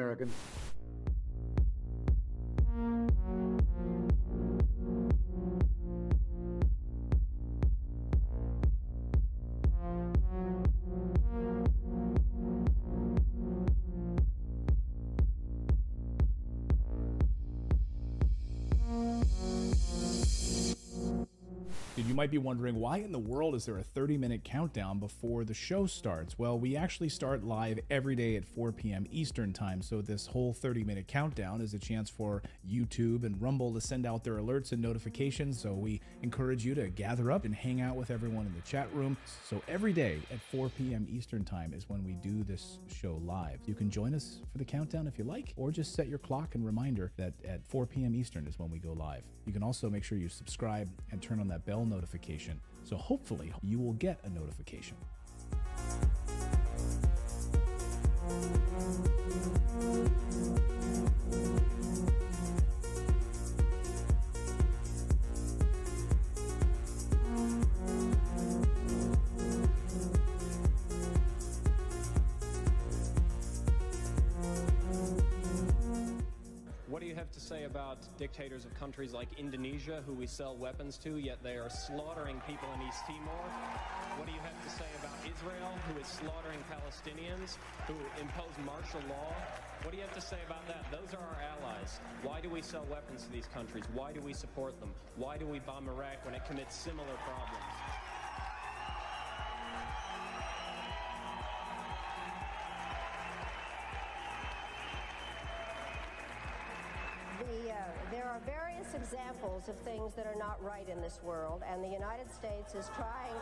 Americans. You might be wondering, why in the world is there a 30-minute countdown before the show starts? Well, we actually start live every day at 4 p.m. Eastern time, so this whole 30-minute countdown is a chance for YouTube and Rumble to send out their alerts and notifications, so we encourage you to gather up and hang out with everyone in the chat room. So every day at 4 p.m. Eastern time is when we do this show live. You can join us for the countdown if you like, or just set your clock and reminder that at 4 p.m. Eastern is when we go live. You can also make sure you subscribe and turn on that bell notification, so hopefully you will get a notification. What do you have to say about dictators of countries like Indonesia, who we sell weapons to, yet they are slaughtering people in East Timor? What do you have to say about Israel, who is slaughtering Palestinians, who impose martial law? What do you have to say about that? Those are our allies. Why do we sell weapons to these countries? Why do we support them? Why do we bomb Iraq when it commits similar problems? There are various examples of things that are not right in this world, and the United States is trying.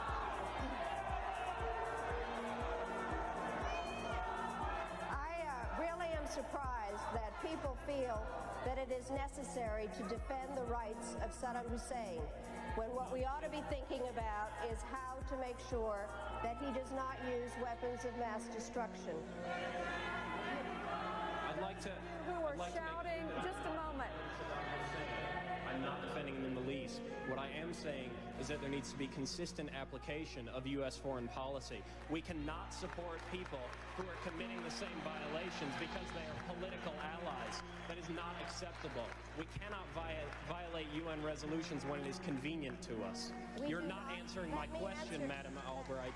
I really am surprised that people feel that it is necessary to defend the rights of Saddam Hussein, when what we ought to be thinking about is how to make sure that he does not use weapons of mass destruction. I'd like to... Who are shouting? Just a moment. I'm not defending him in the least. What I am saying is that there needs to be consistent application of U.S. foreign policy. We cannot support people who are committing the same violations because they are political allies. That is not acceptable. We cannot violate UN resolutions when it is convenient to us. You're not answering my question, Madam Albright.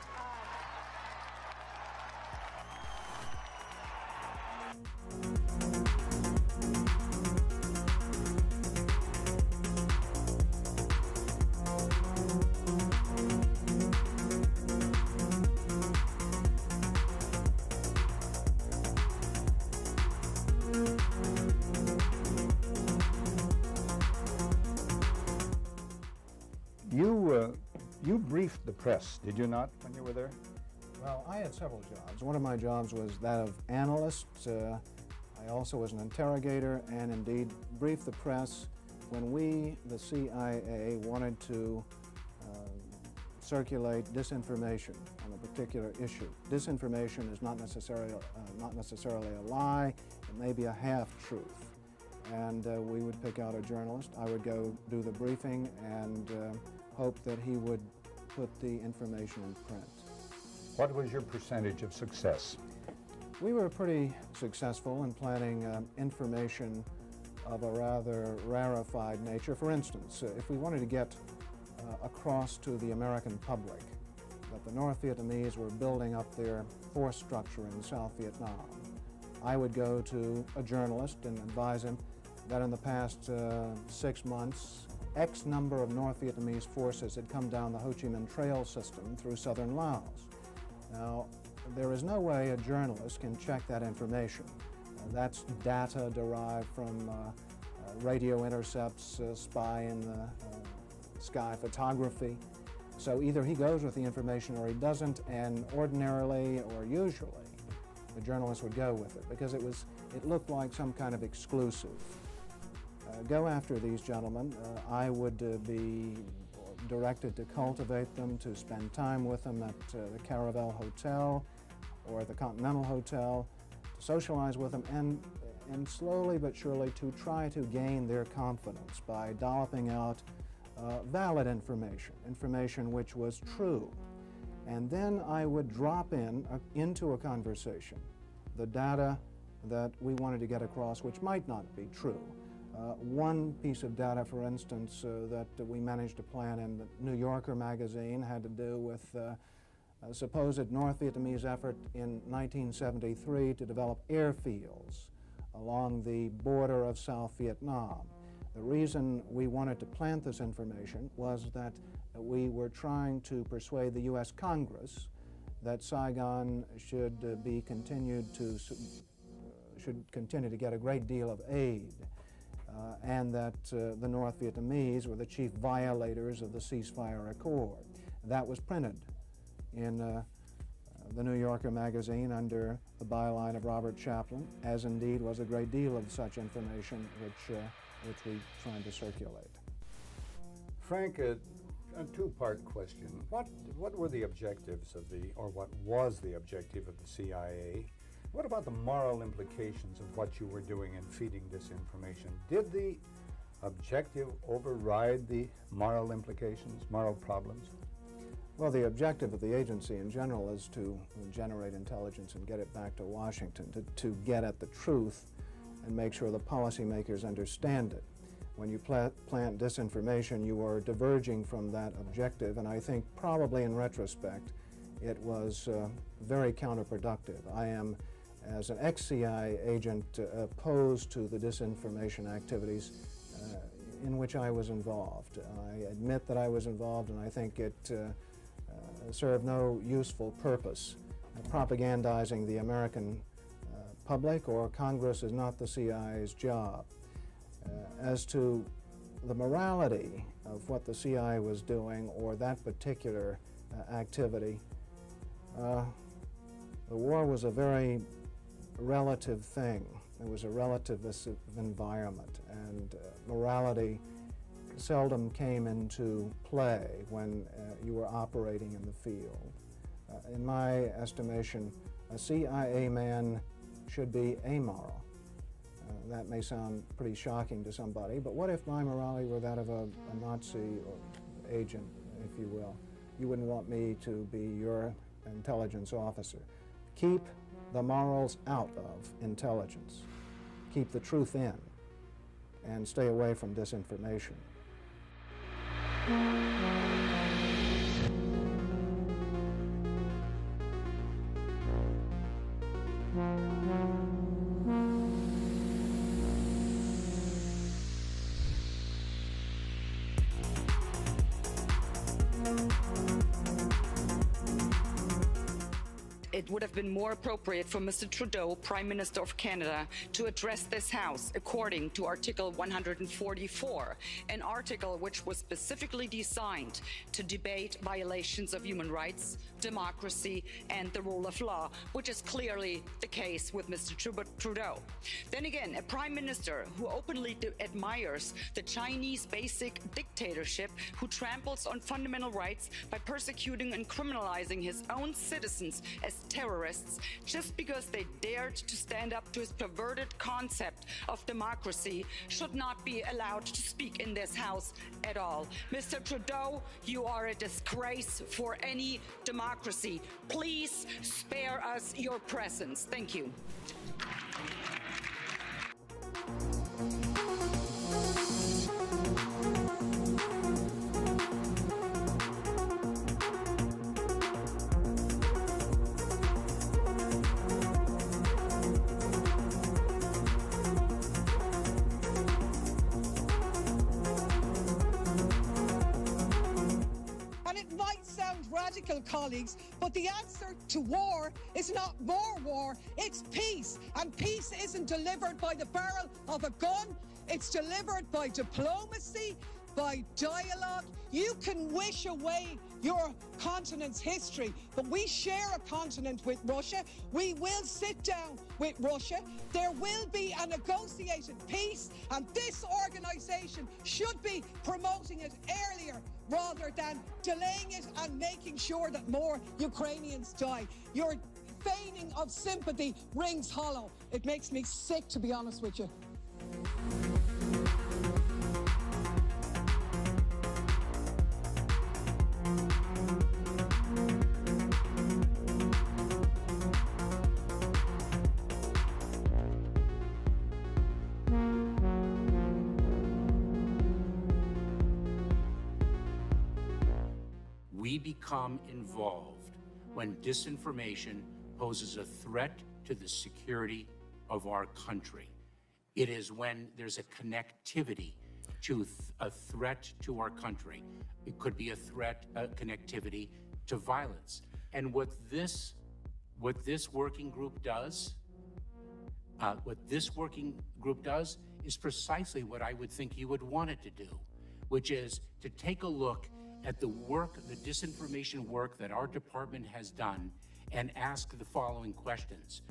You briefed the press, did you not, when you were there? Well, I had several jobs. One of my jobs was that of analyst. I also was an interrogator and indeed briefed the press when we, the CIA, wanted to circulate disinformation on a particular issue. Disinformation is not necessarily a lie. It may be a half-truth. And we would pick out a journalist. I would go do the briefing and hope that he would put the information in print. What was your percentage of success? We were pretty successful in planning information of a rather rarefied nature. For instance, if we wanted to get across to the American public that the North Vietnamese were building up their force structure in South Vietnam, I would go to a journalist and advise him that in the past 6 months, X number of North Vietnamese forces had come down the Ho Chi Minh Trail system through southern Laos. Now, there is no way a journalist can check that information. That's data derived from radio intercepts, spy in the sky photography. So either he goes with the information or he doesn't, and ordinarily or usually the journalist would go with it because it looked like some kind of exclusive. Go after these gentlemen. I would be directed to cultivate them, to spend time with them at the Caravel Hotel or the Continental Hotel, to socialize with them, and slowly but surely to try to gain their confidence by dolloping out valid information which was true. And then I would drop into a conversation the data that we wanted to get across which might not be true. One piece of data, for instance, that we managed to plant in the New Yorker magazine had to do with a supposed North Vietnamese effort in 1973 to develop airfields along the border of South Vietnam. The reason we wanted to plant this information was that we were trying to persuade the U.S. Congress that Saigon should continue to get a great deal of aid, and that the North Vietnamese were the chief violators of the ceasefire accord. That was printed in the New Yorker magazine under the byline of Robert Chaplin, as indeed was a great deal of such information which we tried to circulate. Frank, a two-part question. What were the objectives of or what was the objective of the CIA? What about the moral implications of what you were doing in feeding this information? Did the objective override the moral implications, moral problems? Well, the objective of the agency in general is to generate intelligence and get it back to Washington, to get at the truth and make sure the policymakers understand it. When you plant disinformation, you are diverging from that objective, and I think probably in retrospect it was very counterproductive. I am, as an ex-CIA agent, opposed to the disinformation activities in which I was involved. I admit that I was involved, and I think it served no useful purpose. Propagandizing the American public or Congress is not the CIA's job. As to the morality of what the CIA was doing or that particular activity, the war was a very relative thing. It was a relativist environment, and morality seldom came into play when you were operating in the field. In my estimation, a CIA man should be amoral. That may sound pretty shocking to somebody, but what if my morality were that of a Nazi agent, if you will? You wouldn't want me to be your intelligence officer. Keep the morals out of intelligence. Keep the truth in, and stay away from disinformation. It would have been more appropriate for Mr. Trudeau, Prime Minister of Canada, to address this House according to Article 144, an article which was specifically designed to debate violations of human rights, democracy, and the rule of law, which is clearly the case with Mr. Trudeau. Then again, a Prime Minister who openly admires the Chinese basic dictatorship, who tramples on fundamental rights by persecuting and criminalizing his own citizens as terrorists just because they dared to stand up to his perverted concept of democracy, should not be allowed to speak in this House at all. Mr. Trudeau, you are a disgrace for any democracy. Please spare us your presence. Thank you. Colleagues, but the answer to war is not more war, it's peace. And peace isn't delivered by the barrel of a gun, it's delivered by diplomacy, by dialogue. You can wish away your continent's history, but we share a continent with Russia. We will sit down with Russia. There will be a negotiated peace, and this organization should be promoting it earlier rather than delaying it and making sure that more Ukrainians die. Your feigning of sympathy rings hollow. It makes me sick, to be honest with you. we become involved when disinformation poses a threat to the security of our country. It is when there's a connectivity to a threat to our country. It could be a threat, connectivity to violence. And what this working group does, is precisely what I would think you would want it to do, which is to take a look at the work, the disinformation work that our department has done and ask the following questions.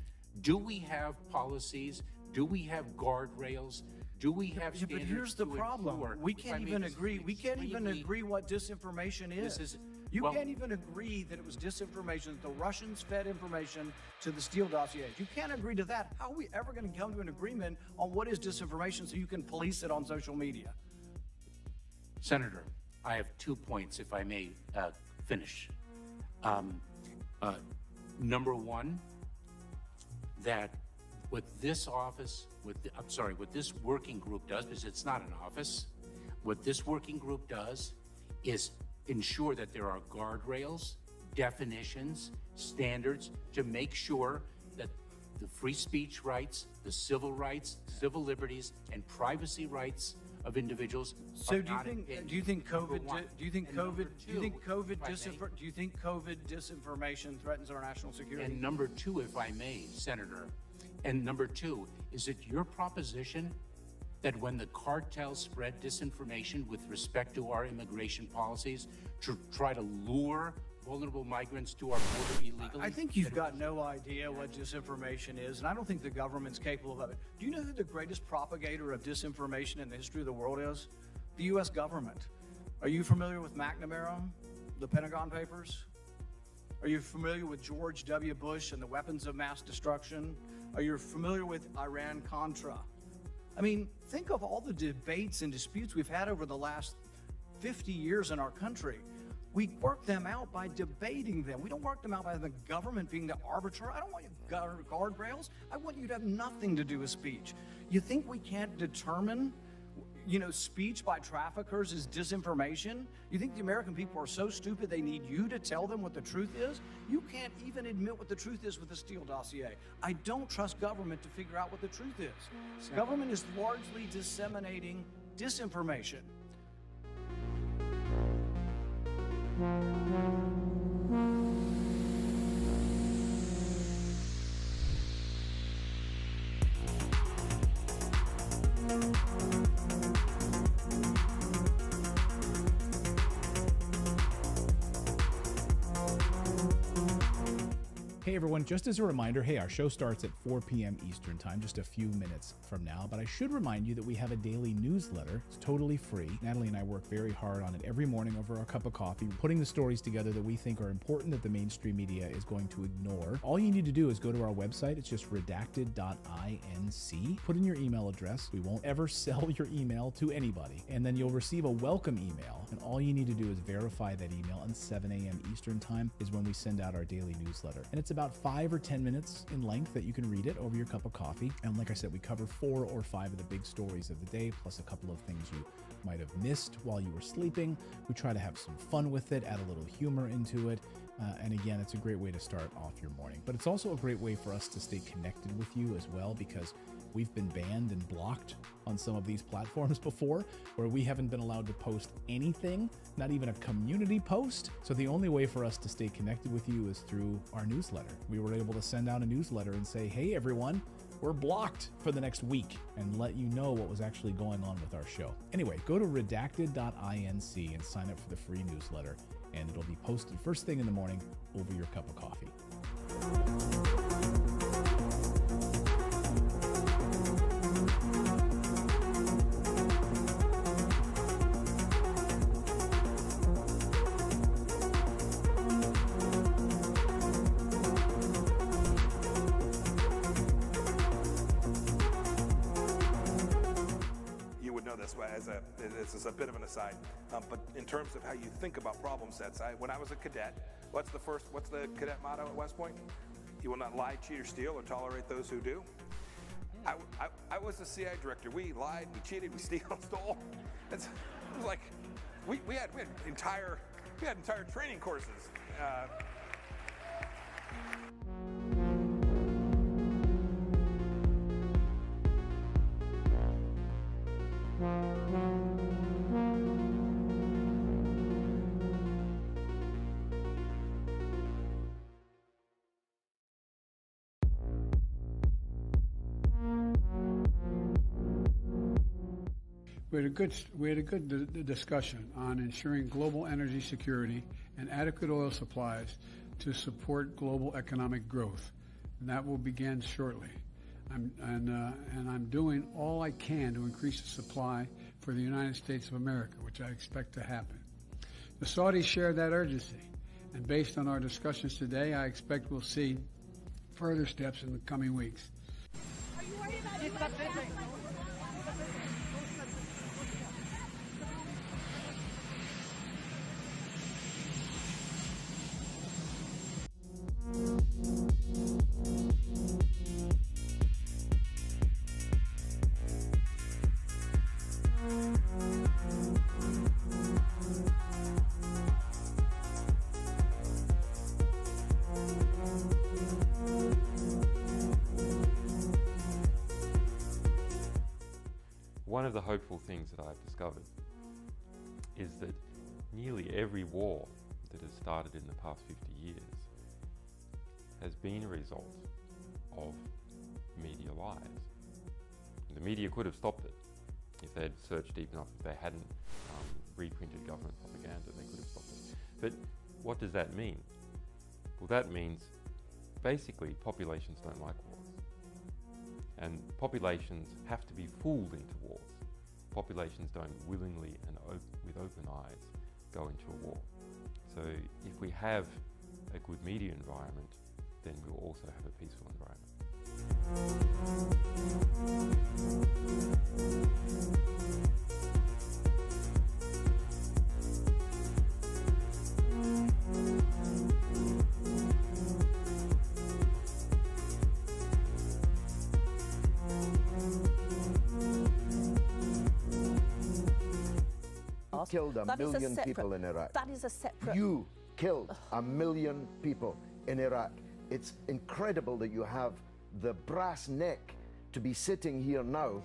Do we have policies? Do we have guardrails? Do we have standards? But here's the to problem. ensure- We can't If I even may just agree. We can't even explain agree what disinformation is. This is- You well- can't even agree that it was disinformation, that the Russians fed information to the Steele dossiers. You can't agree to that. How are we ever going to come to an agreement on what is disinformation so you can police it on social media? Senator, I have 2 points, if I may finish. Number one, that what this office, what this working group does, because it's not an office, what this working group does is ensure that there are guardrails, definitions, standards to make sure that the free speech rights, the civil rights, civil liberties, and privacy rights of individuals So are do you not think impinged. do you think Number COVID one. do you think And COVID number do you think two, COVID if I may. do you think COVID disinformation threatens our national security? And number two, if I may, Senator, and number two, is it your proposition that when the cartels spread disinformation with respect to our immigration policies to try to lure vulnerable migrants to our border illegally? I think you've got no idea what disinformation is, and I don't think the government's capable of it. Do you know who the greatest propagator of disinformation in the history of the world is? The U.S. government. Are you familiar with McNamara, the Pentagon Papers? Are you familiar with George W. Bush and the weapons of mass destruction? Are you familiar with Iran-Contra? I mean, think of all the debates and disputes we've had over the last 50 years in our country. We work them out by debating them. We don't work them out by the government being the arbiter. I don't want you guardrails. I want you to have nothing to do with speech. You think we can't determine, speech by traffickers is disinformation? You think the American people are so stupid they need you to tell them what the truth is? You can't even admit what the truth is with the Steele dossier. I don't trust government to figure out what the truth is. Government is largely disseminating disinformation. Hey everyone, just as a reminder, our show starts at 4 p.m. Eastern time, just a few minutes from now, but I should remind you that we have a daily newsletter. It's totally free. Natalie and I work very hard on it every morning over our cup of coffee, putting the stories together that we think are important that the mainstream media is going to ignore. All you need to do is go to our website. It's just redacted.inc. Put in your email address. We won't ever sell your email to anybody. And then you'll receive a welcome email. And all you need to do is verify that email, and 7 a.m. Eastern time is when we send out our daily newsletter. And it's about 5 or 10 minutes in length that you can read it over your cup of coffee. And like I said, we cover 4 or 5 of the big stories of the day, plus a couple of things you might have missed while you were sleeping. We try to have some fun with it, add a little humor into it. And again, it's a great way to start off your morning. But it's also a great way for us to stay connected with you as well, because we've been banned and blocked on some of these platforms before, where we haven't been allowed to post anything, not even a community post. So the only way for us to stay connected with you is through our newsletter. We were able to send out a newsletter and say, hey everyone, we're blocked for the next week, and let you know what was actually going on with our show. Anyway, go to redacted.inc and sign up for the free newsletter, and it'll be posted first thing in the morning over your cup of coffee. This is a bit of an aside, but in terms of how you think about problem sets, when I was a cadet, what's the cadet motto at West Point? You will not lie, cheat, or steal, or tolerate those who do. I was the CIA director. We lied, we cheated, we stole. It was like we had entire We had entire training courses. We had a good discussion on ensuring global energy security and adequate oil supplies to support global economic growth, and that will begin shortly. I'm doing all I can to increase the supply for the United States of America, which I expect to happen. The Saudis share that urgency, and based on our discussions today, I expect we'll see further steps in the coming weeks. Are you worried about it? One of the hopeful things that I've discovered is that nearly every war that has started in the past 50 years has been a result of media lies. The media could have stopped it if they had searched deep enough. If they hadn't reprinted government propaganda, they could have stopped it. But what does that mean? Well, that means basically populations don't like wars. And populations have to be fooled into wars. Populations don't willingly and with open eyes go into a war. So if we have a good media environment, then we'll also have a peaceful environment. Killed a million people in Iraq. That is a separate... You killed a million people in Iraq. It's incredible that you have the brass neck to be sitting here now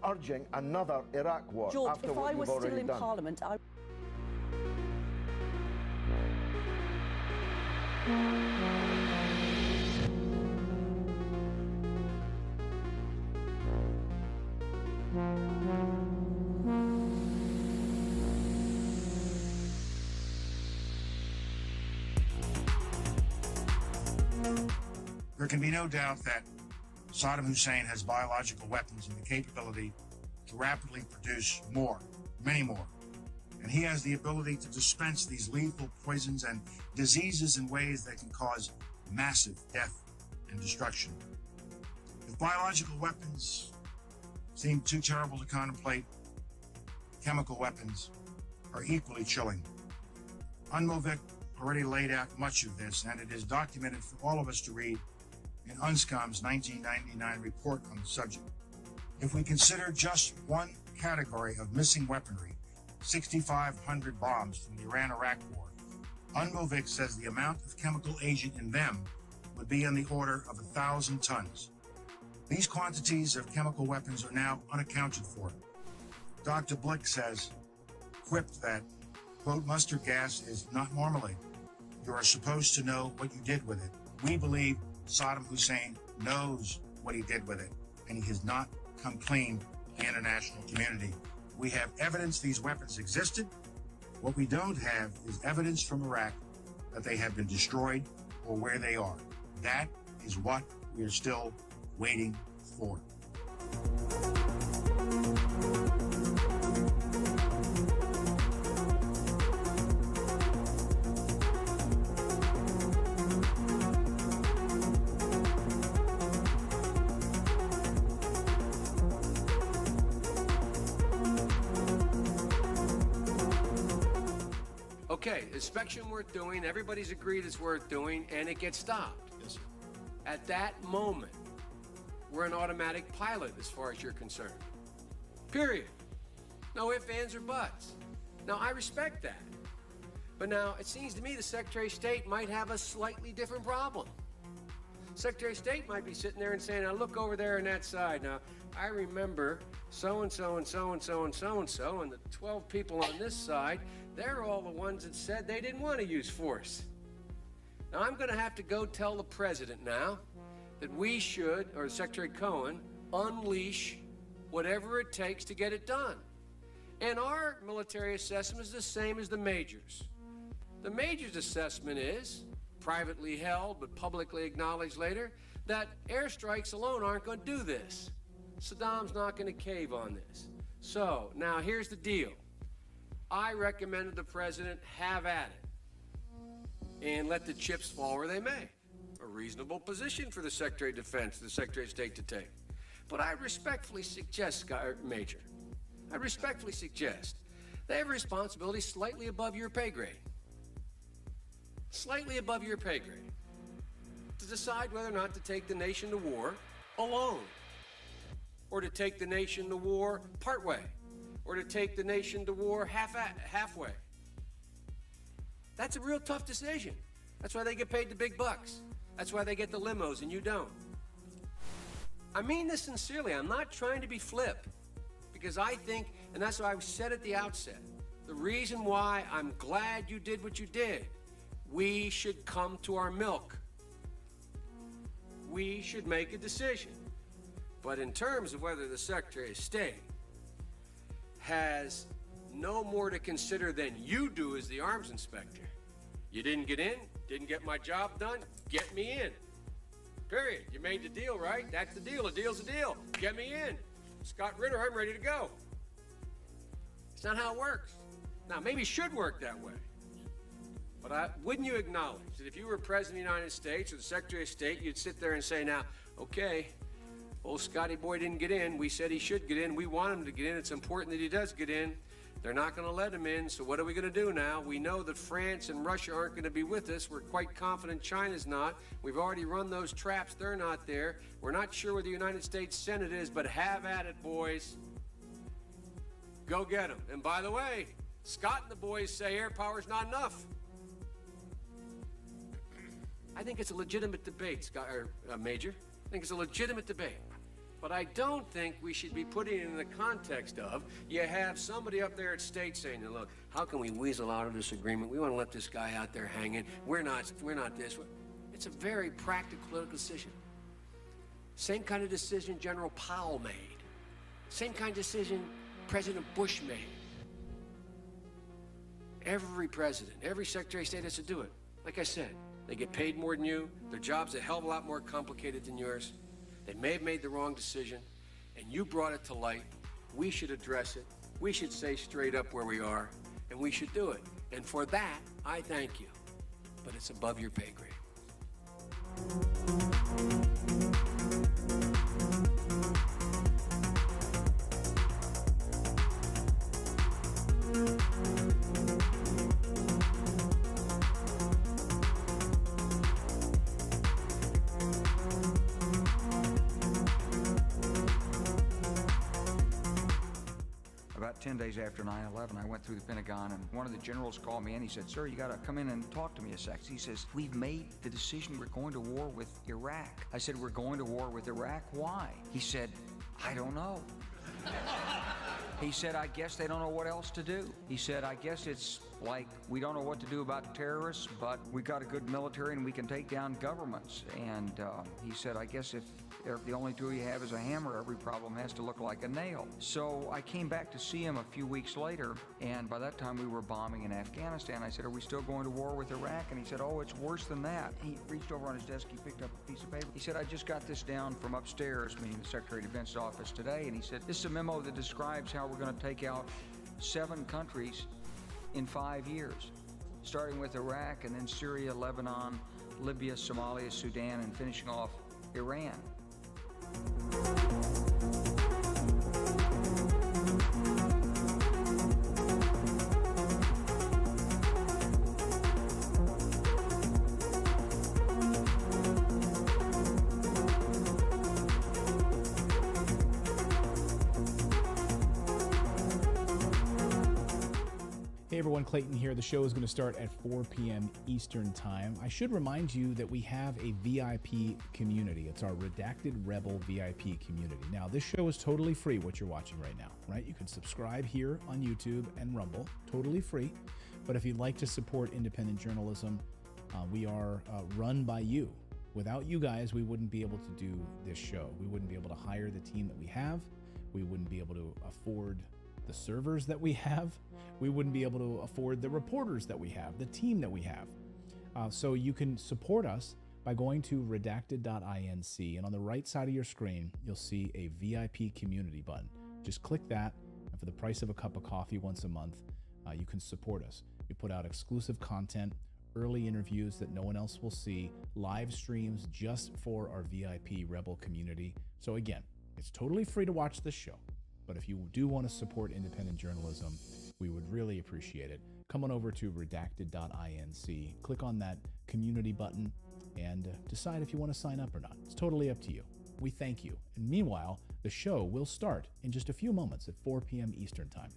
urging another Iraq war. George, after if what I you've was already still in done. Parliament, I... There can be no doubt that Saddam Hussein has biological weapons and the capability to rapidly produce more, many more. And he has the ability to dispense these lethal poisons and diseases in ways that can cause massive death and destruction. If biological weapons seem too terrible to contemplate, chemical weapons are equally chilling. UNMOVIC already laid out much of this, and it is documented for all of us to read in UNSCOM's 1999 report on the subject. If we consider just one category of missing weaponry, 6,500 bombs from the Iran-Iraq war, UNMOVIC says the amount of chemical agent in them would be in the order of 1,000 tons. These quantities of chemical weapons are now unaccounted for. Dr. Blick says, quipped that, quote, mustard gas is not marmalade. You are supposed to know what you did with it. We believe Saddam Hussein knows what he did with it, and he has not come clean to the international community. We have evidence these weapons existed. What we don't have is evidence from Iraq that they have been destroyed or where they are. That is what we are still waiting for. Okay, inspection worth doing, everybody's agreed it's worth doing, and it gets stopped. Yes, sir. At that moment, we're an automatic pilot as far as you're concerned. Period. No ifs, ands, or buts. Now, I respect that. But now, it seems to me the Secretary of State might have a slightly different problem. Secretary of State might be sitting there and saying, now look over there on that side. Now, I remember so-and-so and so-and-so and so-and-so, and the 12 people on this side, they're all the ones that said they didn't want to use force. Now, I'm going to have to go tell the president now that we should, or Secretary Cohen, unleash whatever it takes to get it done. And our military assessment is the same as the majors. The major's assessment is, privately held but publicly acknowledged later, that airstrikes alone aren't going to do this. Saddam's not going to cave on this. So, now here's the deal. I recommended the president have at it and let the chips fall where they may. A reasonable position for the Secretary of Defense, the Secretary of State to take. But I respectfully suggest, Major, I respectfully suggest they have a responsibility slightly above your pay grade. Slightly above your pay grade. To decide whether or not to take the nation to war alone. Or to take the nation to war partway. Or to take the nation to war halfway. That's a real tough decision. That's why they get paid the big bucks. That's why they get the limos and you don't. I mean this sincerely. I'm not trying to be flip. Because I think, and that's why I said at the outset, the reason why I'm glad you did what you did, we should come to our milk. We should make a decision. But in terms of whether the Secretary of State has no more to consider than you do as the arms inspector, you didn't get in, didn't get my job done, get me in. Period. You made the deal, right? That's the deal. A deal's a deal. Get me in. Scott Ritter, I'm ready to go. It's not how it works. Now, maybe it should work that way. But wouldn't you acknowledge that if you were President of the United States or the Secretary of State, you'd sit there and say, now, okay, old Scotty boy didn't get in. We said he should get in. We want him to get in. It's important that he does get in. They're not going to let him in, so what are we going to do now? We know that France and Russia aren't going to be with us. We're quite confident China's not. We've already run those traps. They're not there. We're not sure where the United States Senate is, but have at it, boys. Go get them. And by the way, Scott and the boys say air power's not enough. I think it's a legitimate debate, Scott, Major. I think it's a legitimate debate. But I don't think we should be putting it in the context of, you have somebody up there at state saying, look, how can we weasel out of this agreement? We want to let this guy out there hanging. We're not this. It's a very practical political decision. Same kind of decision General Powell made. Same kind of decision President Bush made. Every president, every Secretary of State has to do it. Like I said, they get paid more than you. Their job's a hell of a lot more complicated than yours. They may have made the wrong decision, and you brought it to light. We should address it. We should say straight up where we are, and we should do it. And for that, I thank you. But it's above your pay grade. About 10 days after 9/11, I went through the Pentagon, and one of the generals called me in. He said, sir, you got to come in and talk to me a sec. He says, we've made the decision we're going to war with Iraq. I said, we're going to war with Iraq? Why? He said, I don't know. He said, I guess they don't know what else to do. He said, I guess it's like we don't know what to do about terrorists, but we got a good military and we can take down governments. And he said, I guess if the only tool you have is a hammer, every problem has to look like a nail. So I came back to see him a few weeks later, and by that time we were bombing in Afghanistan. I said, are we still going to war with Iraq? And he said, oh, it's worse than that. He reached over on his desk, he picked up a piece of paper. He said, I just got this down from upstairs, meaning the Secretary of Defense's office today, and he said, this is a memo that describes how we're going to take out 7 countries in 5 years, starting with Iraq and then Syria, Lebanon, Libya, Somalia, Sudan, and finishing off Iran. Hey everyone, Clayton here. The show is going to start at 4 p.m. Eastern Time. I should remind you that we have a VIP community. It's our Redacted Rebel VIP community. Now, this show is totally free, what you're watching right now, right? You can subscribe here on YouTube and Rumble, totally free. But if you'd like to support independent journalism, we are run by you. Without you guys, we wouldn't be able to do this show. We wouldn't be able to hire the team that we have. We wouldn't be able to afford the servers that we have. We wouldn't be able to afford the reporters that we have, the team that we have. So you can support us by going to redacted.inc, and on the right side of your screen, you'll see a VIP community button. Just click that, and for the price of a cup of coffee once a month, you can support us. We put out exclusive content, early interviews that no one else will see, live streams just for our VIP Rebel community. So again, it's totally free to watch this show. But if you do want to support independent journalism, we would really appreciate it. Come on over to redacted.inc, click on that community button, and decide if you want to sign up or not. It's totally up to you. We thank you. And meanwhile, the show will start in just a few moments at 4 p.m. Eastern Time.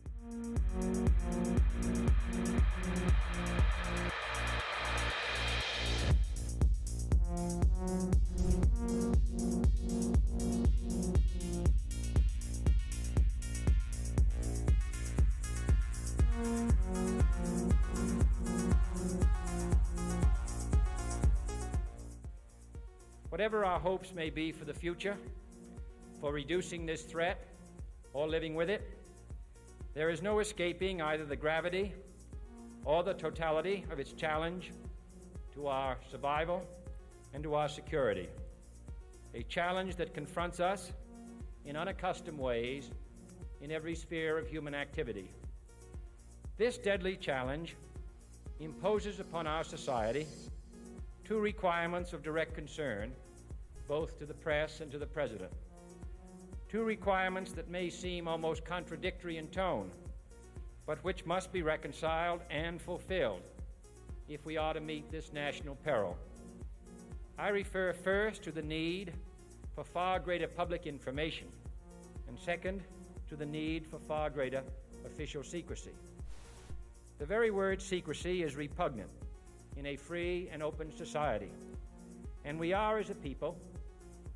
Whatever our hopes may be for the future, for reducing this threat or living with it, there is no escaping either the gravity or the totality of its challenge to our survival and to our security. A challenge that confronts us in unaccustomed ways in every sphere of human activity. This deadly challenge imposes upon our society two requirements of direct concern, both to the press and to the President. Two requirements that may seem almost contradictory in tone, but which must be reconciled and fulfilled if we are to meet this national peril. I refer first to the need for far greater public information, and second, to the need for far greater official secrecy. The very word secrecy is repugnant in a free and open society, and we are, as a people,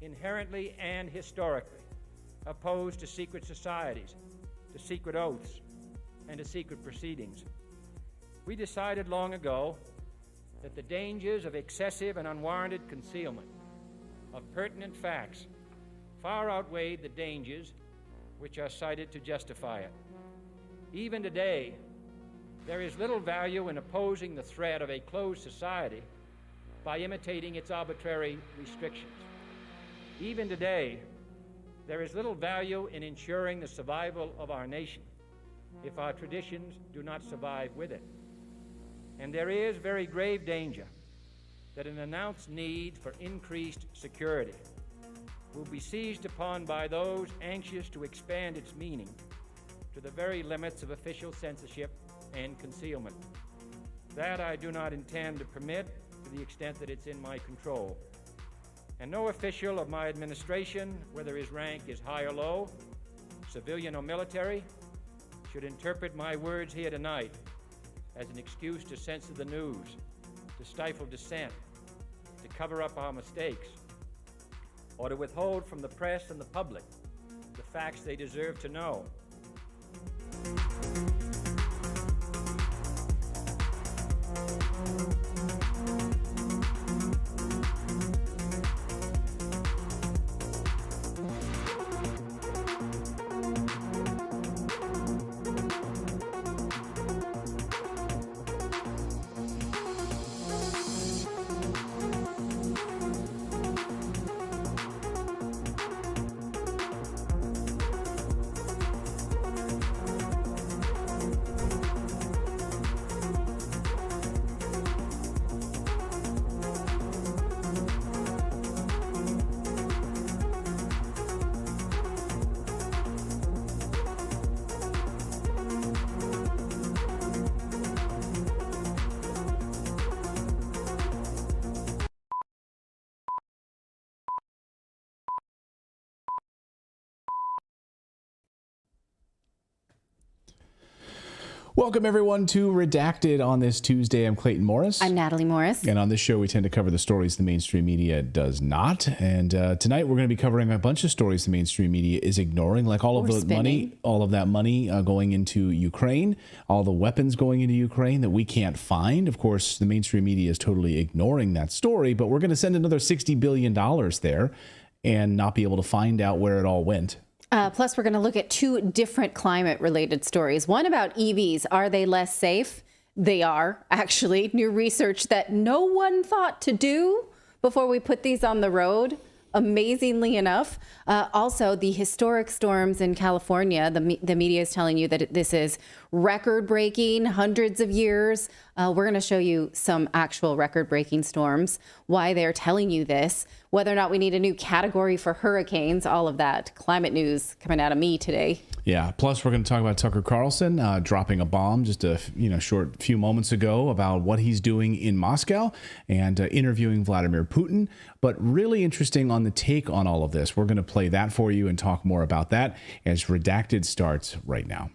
inherently and historically opposed to secret societies, to secret oaths, and to secret proceedings. We decided long ago that the dangers of excessive and unwarranted concealment of pertinent facts far outweighed the dangers which are cited to justify it. Even today, there is little value in opposing the threat of a closed society by imitating its arbitrary restrictions. Even today, there is little value in ensuring the survival of our nation if our traditions do not survive with it. And there is very grave danger that an announced need for increased security will be seized upon by those anxious to expand its meaning to the very limits of official censorship and concealment. That I do not intend to permit to the extent that it's in my control. And no official of my administration, whether his rank is high or low, civilian or military, should interpret my words here tonight as an excuse to censor the news, to stifle dissent, to cover up our mistakes, or to withhold from the press and the public the facts they deserve to know. Welcome, everyone, to Redacted on this Tuesday. I'm Clayton Morris. I'm Natali Morris. And on this show, we tend to cover the stories the mainstream media does not. And tonight, we're going to be covering a bunch of stories the mainstream media is ignoring, like all of that money going into Ukraine, all the weapons going into Ukraine that we can't find. Of course, the mainstream media is totally ignoring that story, but we're going to send another $60 billion there and not be able to find out where it all went. Plus, we're going to look at two different climate-related stories. One about EVs. Are they less safe? They are, actually. New research that no one thought to do before we put these on the road, amazingly enough. Also, the historic storms in California. The media is telling you that this is record-breaking, hundreds of years. We're going to show you some actual record-breaking storms, why they're telling you this, whether or not we need a new category for hurricanes, all of that climate news coming out of me today. Yeah. Plus, we're going to talk about Tucker Carlson dropping a bomb just a short few moments ago about what he's doing in Moscow and interviewing Vladimir Putin. But really interesting on the take on all of this. We're going to play that for you and talk more about that as Redacted starts right now.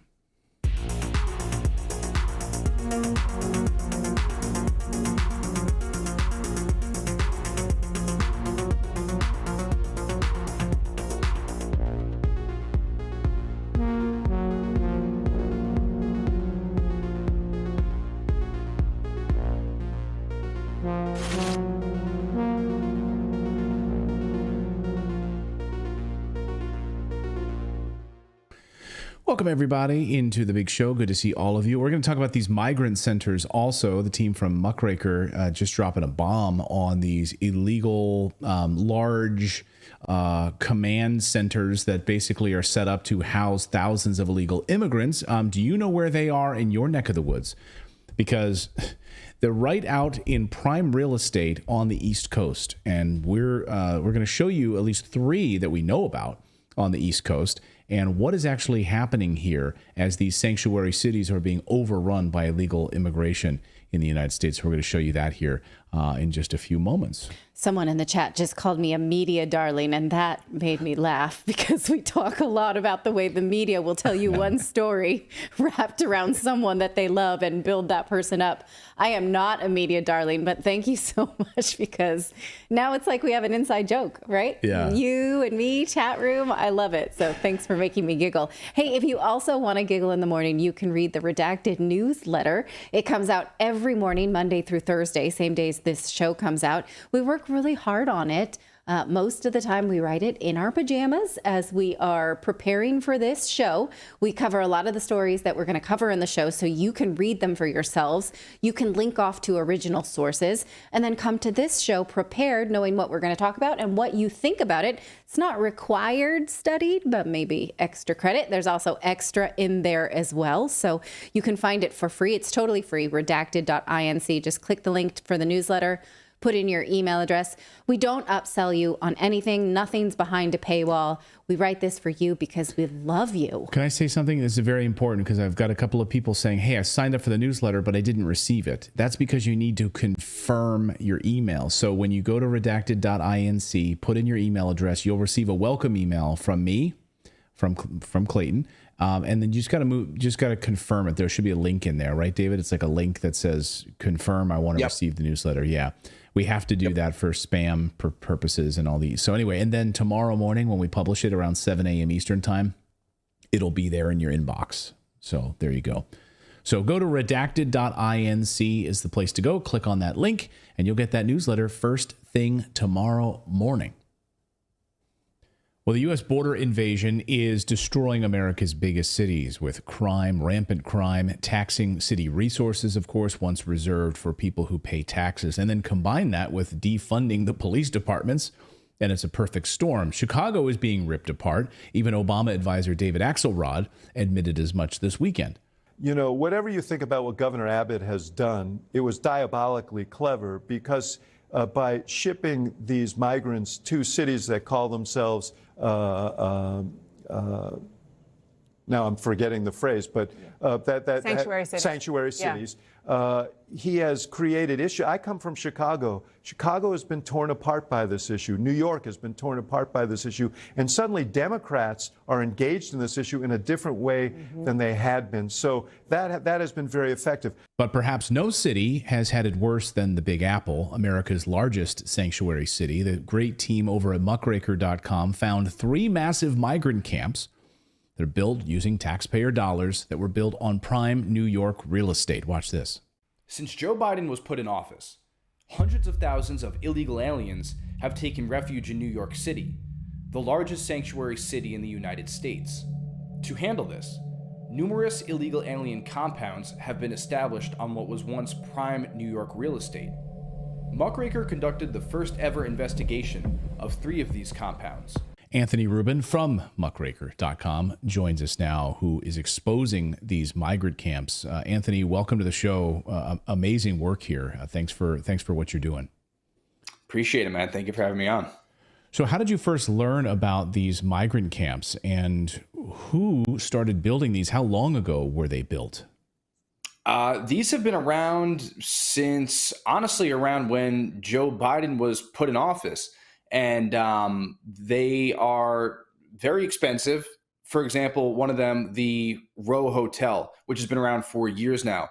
Welcome, everybody, into the big show. Good to see all of you. We're going to talk about these migrant centers also. The team from Muckraker just dropping a bomb on these illegal, large command centers that basically are set up to house thousands of illegal immigrants. Do you know where they are in your neck of the woods? Because they're right out in prime real estate on the East Coast. And we're going to show you at least three that we know about on the East Coast, and what is actually happening here as these sanctuary cities are being overrun by illegal immigration in the United States. We're going to show you that here in just a few moments. Someone in the chat just called me a media darling, and that made me laugh because we talk a lot about the way the media will tell you one story wrapped around someone that they love and build that person up. I am not a media darling, but thank you so much, because now it's like we have an inside joke, right? Yeah. You and me, chat room, I love it. So thanks for making me giggle. Hey, if you also want to giggle in the morning, you can read the Redacted newsletter. It comes out every morning, Monday through Thursday, same days this show comes out. We work really hard on it. Most of the time we write it in our pajamas as we are preparing for this show. We cover a lot of the stories that we're going to cover in the show so you can read them for yourselves. You can link off to original sources and then come to this show prepared, knowing what we're going to talk about and what you think about it. It's not required studied, but maybe extra credit. There's also extra in there as well. So you can find it for free. It's totally free, redacted.inc. Just click the link for the newsletter. Put in your email address. We don't upsell you on anything. Nothing's behind a paywall. We write this for you because we love you. Can I say something? This is very important because I've got a couple of people saying, hey, I signed up for the newsletter, but I didn't receive it. That's because you need to confirm your email. So when you go to redacted.inc, put in your email address, you'll receive a welcome email from me, from Clayton. And then you just got to confirm it. There should be a link in there, right, David? It's like a link that says confirm I want to receive the newsletter. Yeah. We have to do that for spam purposes and all these. So anyway, and then tomorrow morning when we publish it around 7 a.m. Eastern time, it'll be there in your inbox. So there you go. So go to redacted.inc is the place to go. Click on that link and you'll get that newsletter first thing tomorrow morning. Well, the U.S. border invasion is destroying America's biggest cities with crime, rampant crime, taxing city resources, of course, once reserved for people who pay taxes, and then combine that with defunding the police departments, and it's a perfect storm. Chicago is being ripped apart. Even Obama advisor David Axelrod admitted as much this weekend. You know, whatever you think about what Governor Abbott has done, it was diabolically clever because by shipping these migrants to cities that call themselves now I'm forgetting the phrase, but Sanctuary cities. Sanctuary cities. He has created issue. I come from Chicago. Chicago has been torn apart by this issue. New York has been torn apart by this issue. And suddenly Democrats are engaged in this issue in a different way than they had been. So that has been very effective. But perhaps no city has had it worse than the Big Apple, America's largest sanctuary city. The great team over at muckraker.com found 3 massive migrant camps that are built using taxpayer dollars that were built on prime New York real estate. Watch this. Since Joe Biden was put in office, hundreds of thousands of illegal aliens have taken refuge in New York City, the largest sanctuary city in the United States. To handle this, numerous illegal alien compounds have been established on what was once prime New York real estate. Muckraker conducted the first ever investigation of 3 of these compounds. Anthony Rubin from muckraker.com joins us now, who is exposing these migrant camps. Anthony, welcome to the show. Amazing work here. Thanks for what you're doing. Appreciate it, man. Thank you for having me on. So how did you first learn about these migrant camps, and who started building these? How long ago were they built? These have been around since, honestly, around when Joe Biden was put in office. And they are very expensive. For example, one of them, the Row Hotel, which has been around for years now.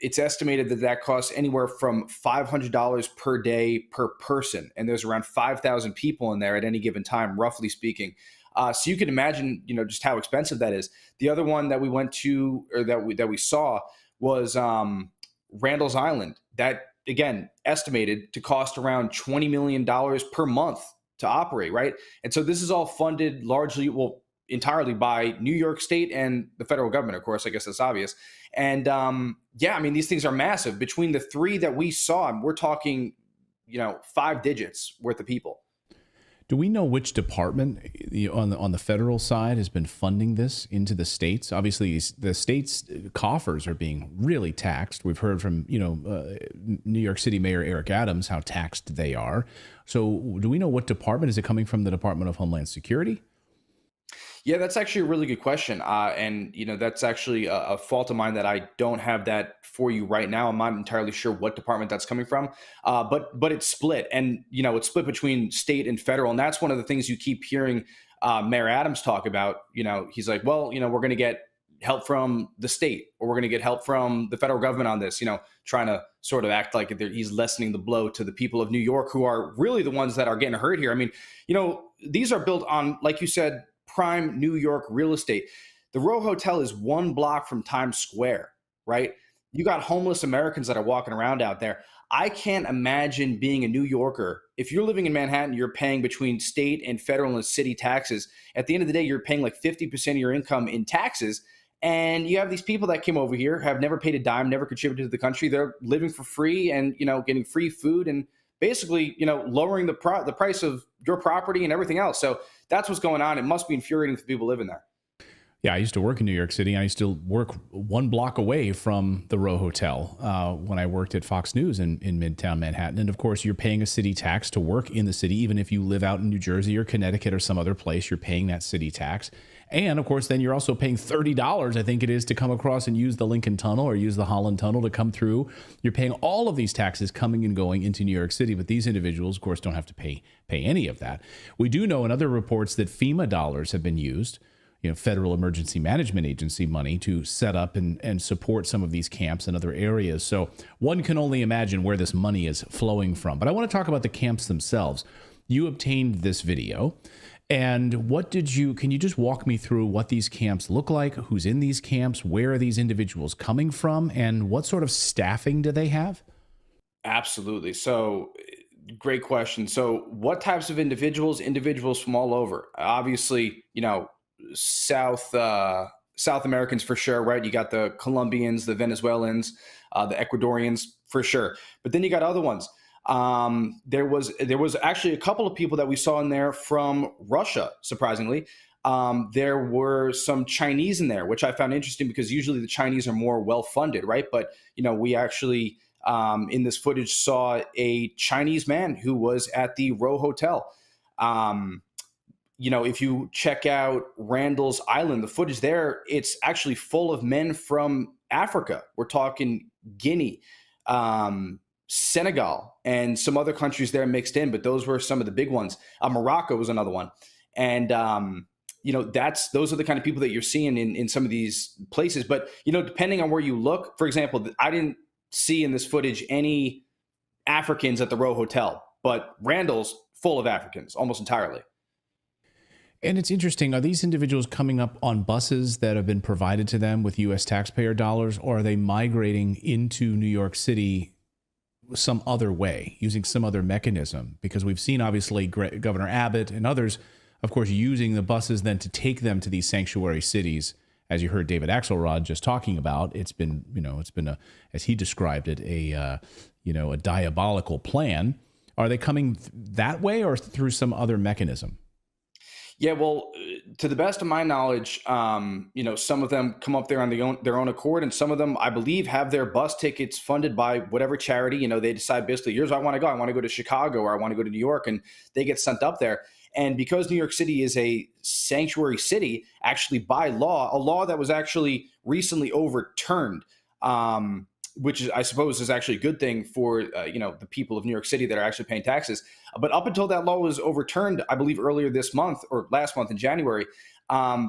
It's estimated that costs anywhere from $500 per day per person. And there's around 5,000 people in there at any given time, roughly speaking. So you can imagine, just how expensive that is. The other one that we went to, or that we saw, was Randall's Island. That, again, estimated to cost around $20 million per month to operate, right? And so this is all funded largely, entirely by New York State and the federal government, of course. I guess that's obvious. And these things are massive. Between the 3 that we saw, we're talking, 5 digits worth of people. Do we know which department on the federal side has been funding this into the states? Obviously, the states' coffers are being really taxed. We've heard from New York City Mayor Eric Adams how taxed they are. So do we know what department? Is it coming from the Department of Homeland Security? Yeah, that's actually a really good question. And that's actually a fault of mine that I don't have that for you right now. I'm not entirely sure what department that's coming from. But it's split. And, it's split between state and federal. And that's one of the things you keep hearing Mayor Adams talk about. He's like, well, we're going to get help from the state, or we're going to get help from the federal government on this, trying to sort of act like he's lessening the blow to the people of New York, who are really the ones that are getting hurt here. I mean, these are built on, like you said, prime New York real estate. The Row Hotel is 1 block from Times Square, right? You got homeless Americans that are walking around out there. I can't imagine being a New Yorker. If you're living in Manhattan, you're paying between state and federal and city taxes. At the end of the day, you're paying like 50% of your income in taxes. And you have these people that came over here, have never paid a dime, never contributed to the country. They're living for free and, getting free food and basically, lowering the price of your property and everything else. So that's what's going on. It must be infuriating for people living there. Yeah, I used to work in New York City. I used to work 1 block away from the Row Hotel when I worked at Fox News in Midtown Manhattan. And of course, you're paying a city tax to work in the city. Even if you live out in New Jersey or Connecticut or some other place, you're paying that city tax. And of course, then you're also paying $30, I think it is, to come across and use the Lincoln Tunnel or use the Holland Tunnel to come through. You're paying all of these taxes coming and going into New York City. But these individuals, of course, don't have to pay any of that. We do know in other reports that FEMA dollars have been used, Federal Emergency Management Agency money, to set up and support some of these camps in other areas. So one can only imagine where this money is flowing from. But I want to talk about the camps themselves. You obtained this video. And can you just walk me through what these camps look like, who's in these camps, where are these individuals coming from, and what sort of staffing do they have? Absolutely. So great question. So what types of individuals? Individuals from all over. Obviously, South Americans for sure, right? You got the Colombians, the Venezuelans, the Ecuadorians for sure. But then you got other ones. There was actually a couple of people that we saw in there from Russia, surprisingly. There were some Chinese in there, which I found interesting because usually the Chinese are more well-funded, right? But, we actually in this footage saw a Chinese man who was at the Row Hotel. if you check out Randall's Island, the footage there, it's actually full of men from Africa. We're talking Guinea, Senegal, and some other countries there mixed in, but those were some of the big ones. Morocco was another one. And, those are the kind of people that you're seeing in some of these places. But, depending on where you look, for example, I didn't see in this footage any Africans at the Row Hotel, but Randall's full of Africans almost entirely. And it's interesting, are these individuals coming up on buses that have been provided to them with U.S. taxpayer dollars, or are they migrating into New York City some other way, using some other mechanism? Because we've seen, obviously, Governor Abbott and others, of course, using the buses then to take them to these sanctuary cities. As you heard David Axelrod just talking about, it's been a, as he described it, a diabolical plan. Are they coming that way or through some other mechanism? Yeah, well, to the best of my knowledge, some of them come up there on their own accord, and some of them, I believe, have their bus tickets funded by whatever charity. They decide basically, here's where I want to go. I want to go to Chicago, or I want to go to New York, and they get sent up there. And because New York City is a sanctuary city, actually by law, a law that was actually recently overturned, which is, I suppose, is actually a good thing for, the people of New York City that are actually paying taxes. But up until that law was overturned, I believe earlier this month or last month in January,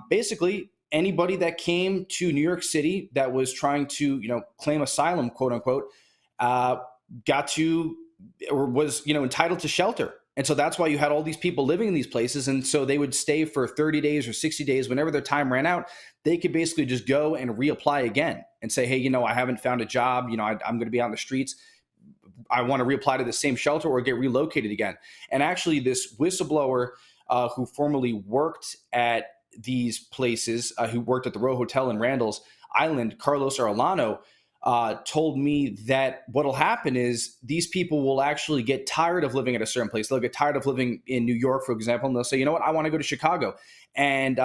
basically anybody that came to New York City that was trying to, claim asylum, quote unquote, got to or was, entitled to shelter. And so that's why you had all these people living in these places. And so they would stay for 30 days or 60 days. Whenever their time ran out, they could basically just go and reapply again and say, hey, I haven't found a job. I'm going to be out in the streets. I want to reapply to the same shelter or get relocated again. And actually this whistleblower who formerly worked at these places, who worked at the Row Hotel in Randall's Island, Carlos Arellano, told me that what'll happen is these people will actually get tired of living at a certain place. They'll get tired of living in New York, for example, and they'll say, you know what, I want to go to Chicago. And,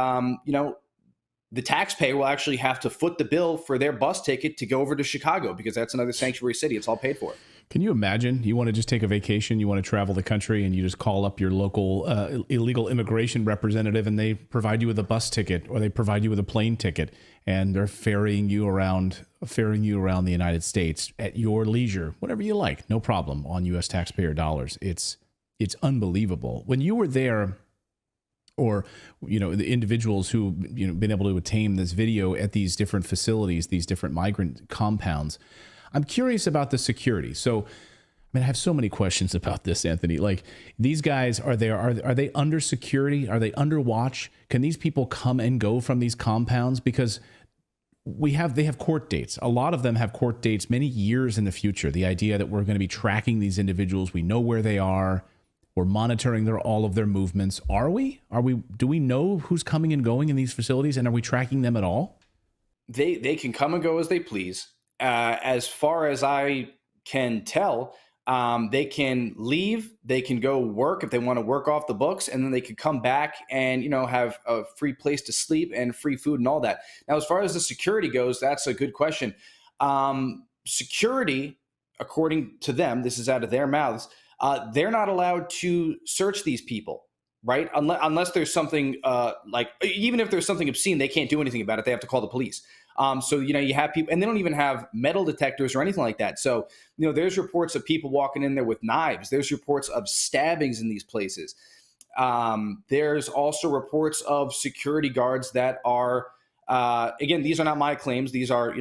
the taxpayer will actually have to foot the bill for their bus ticket to go over to Chicago because that's another sanctuary city. It's all paid for. Can you imagine? You want to just take a vacation, you want to travel the country, and you just call up your local illegal immigration representative, and they provide you with a bus ticket or they provide you with a plane ticket, and they're ferrying you around the United States at your leisure, whatever you like, no problem, on U.S. taxpayer dollars. It's unbelievable. When you were there, or the individuals who been able to obtain this video at these different facilities, these different migrant compounds, I'm curious about the security. So, I have so many questions about this, Anthony. Like, these guys, are they under security? Are they under watch? Can these people come and go from these compounds? Because they have court dates. A lot of them have court dates many years in the future. The idea that we're going to be tracking these individuals, we know where they are, we're monitoring all of their movements. Are we? Do we know who's coming and going in these facilities, and are we tracking them at all? They can come and go as they please. As far as I can tell, they can leave, they can go work if they want to work off the books, and then they can come back and, have a free place to sleep and free food and all that. Now, as far as the security goes, that's a good question. Security, according to them, this is out of their mouths, they're not allowed to search these people, right? Unless there's something even if there's something obscene, they can't do anything about it. They have to call the police. So, you have people, and they don't even have metal detectors or anything like that. So, there's reports of people walking in there with knives. There's reports of stabbings in these places. There's also reports of security guards that are, again, these are not my claims. These are,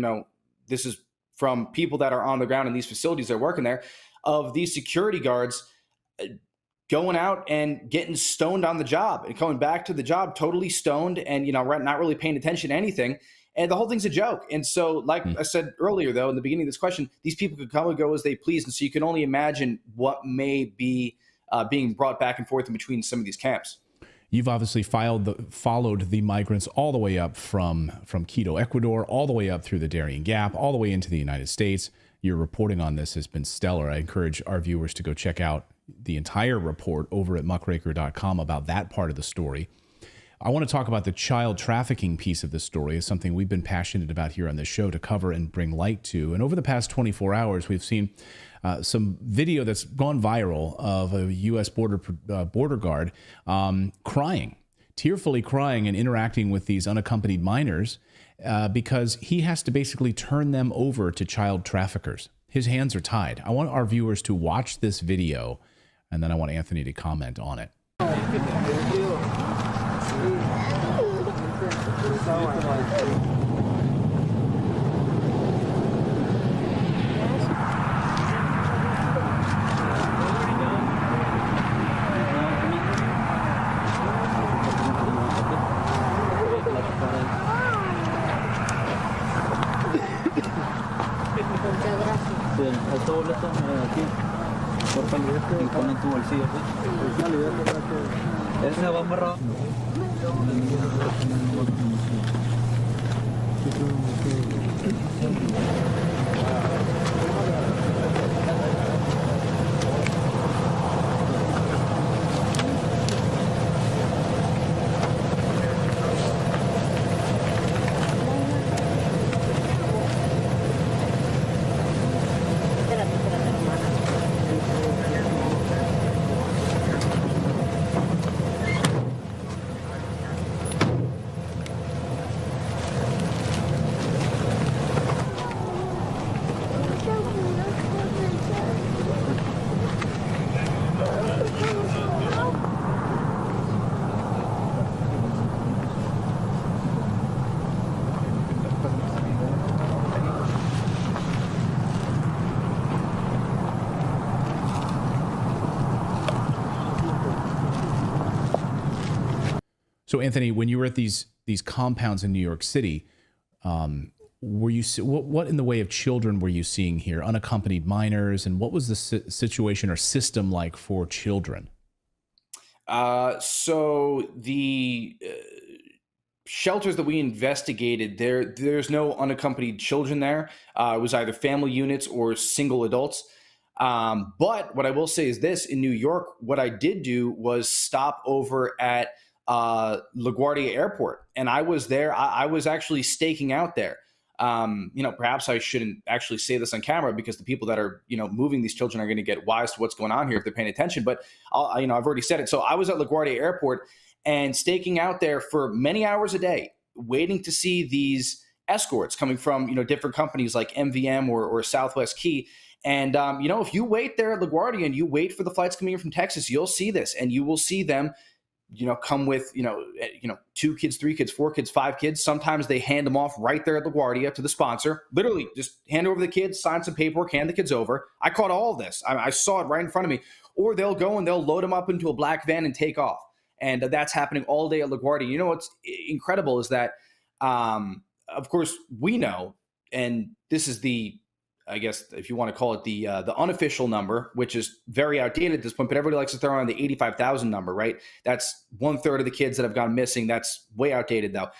this is from people that are on the ground in these facilities that are working there, of these security guards going out and getting stoned on the job and coming back to the job totally stoned and, not really paying attention to anything. And the whole thing's a joke. And so, like I said earlier, though, in the beginning of this question, these people could come and go as they please. And so you can only imagine what may be being brought back and forth in between some of these camps. You've obviously followed the migrants all the way up from Quito, Ecuador, all the way up through the Darien Gap, all the way into the United States. Your reporting on this has been stellar. I encourage our viewers to go check out the entire report over at muckraker.com about that part of the story. I want to talk about the child trafficking piece of this story. It's something we've been passionate about here on this show to cover and bring light to. And over the past 24 hours, we've seen some video that's gone viral of a U.S. border guard crying tearfully crying and interacting with these unaccompanied minors because he has to basically turn them over to child traffickers. His hands are tied. I want our viewers to watch this video, and then I want Anthony to comment on it. So, Anthony, when you were at these compounds in New York City, were you what in the way of children were you seeing here? Unaccompanied minors, and what was the situation or system like for children? So the shelters that we investigated, there's no unaccompanied children there. It was either family units or single adults. But what I will say is this: in New York, what I did do was stop over at LaGuardia Airport, and I was there. I was actually staking out there. Perhaps I shouldn't actually say this on camera because the people that are, moving these children are going to get wise to what's going on here if they're paying attention. But I've already said it. So I was at LaGuardia Airport and staking out there for many hours a day, waiting to see these escorts coming from, different companies like MVM or Southwest Key. And, if you wait there at LaGuardia and you wait for the flights coming in from Texas, you'll see this, and you will see them come with, 2 kids, 3 kids, 4 kids, 5 kids. Sometimes they hand them off right there at LaGuardia to the sponsor. Literally just hand over the kids, sign some paperwork, hand the kids over. I caught all of this. I saw it right in front of me. Or they'll go and they'll load them up into a black van and take off. And that's happening all day at LaGuardia. What's incredible is that, of course, we know, and this is I guess if you want to call it the unofficial number, which is very outdated at this point, but everybody likes to throw around the 85,000 number, right? That's 1/3 of the kids that have gone missing. That's way outdated though.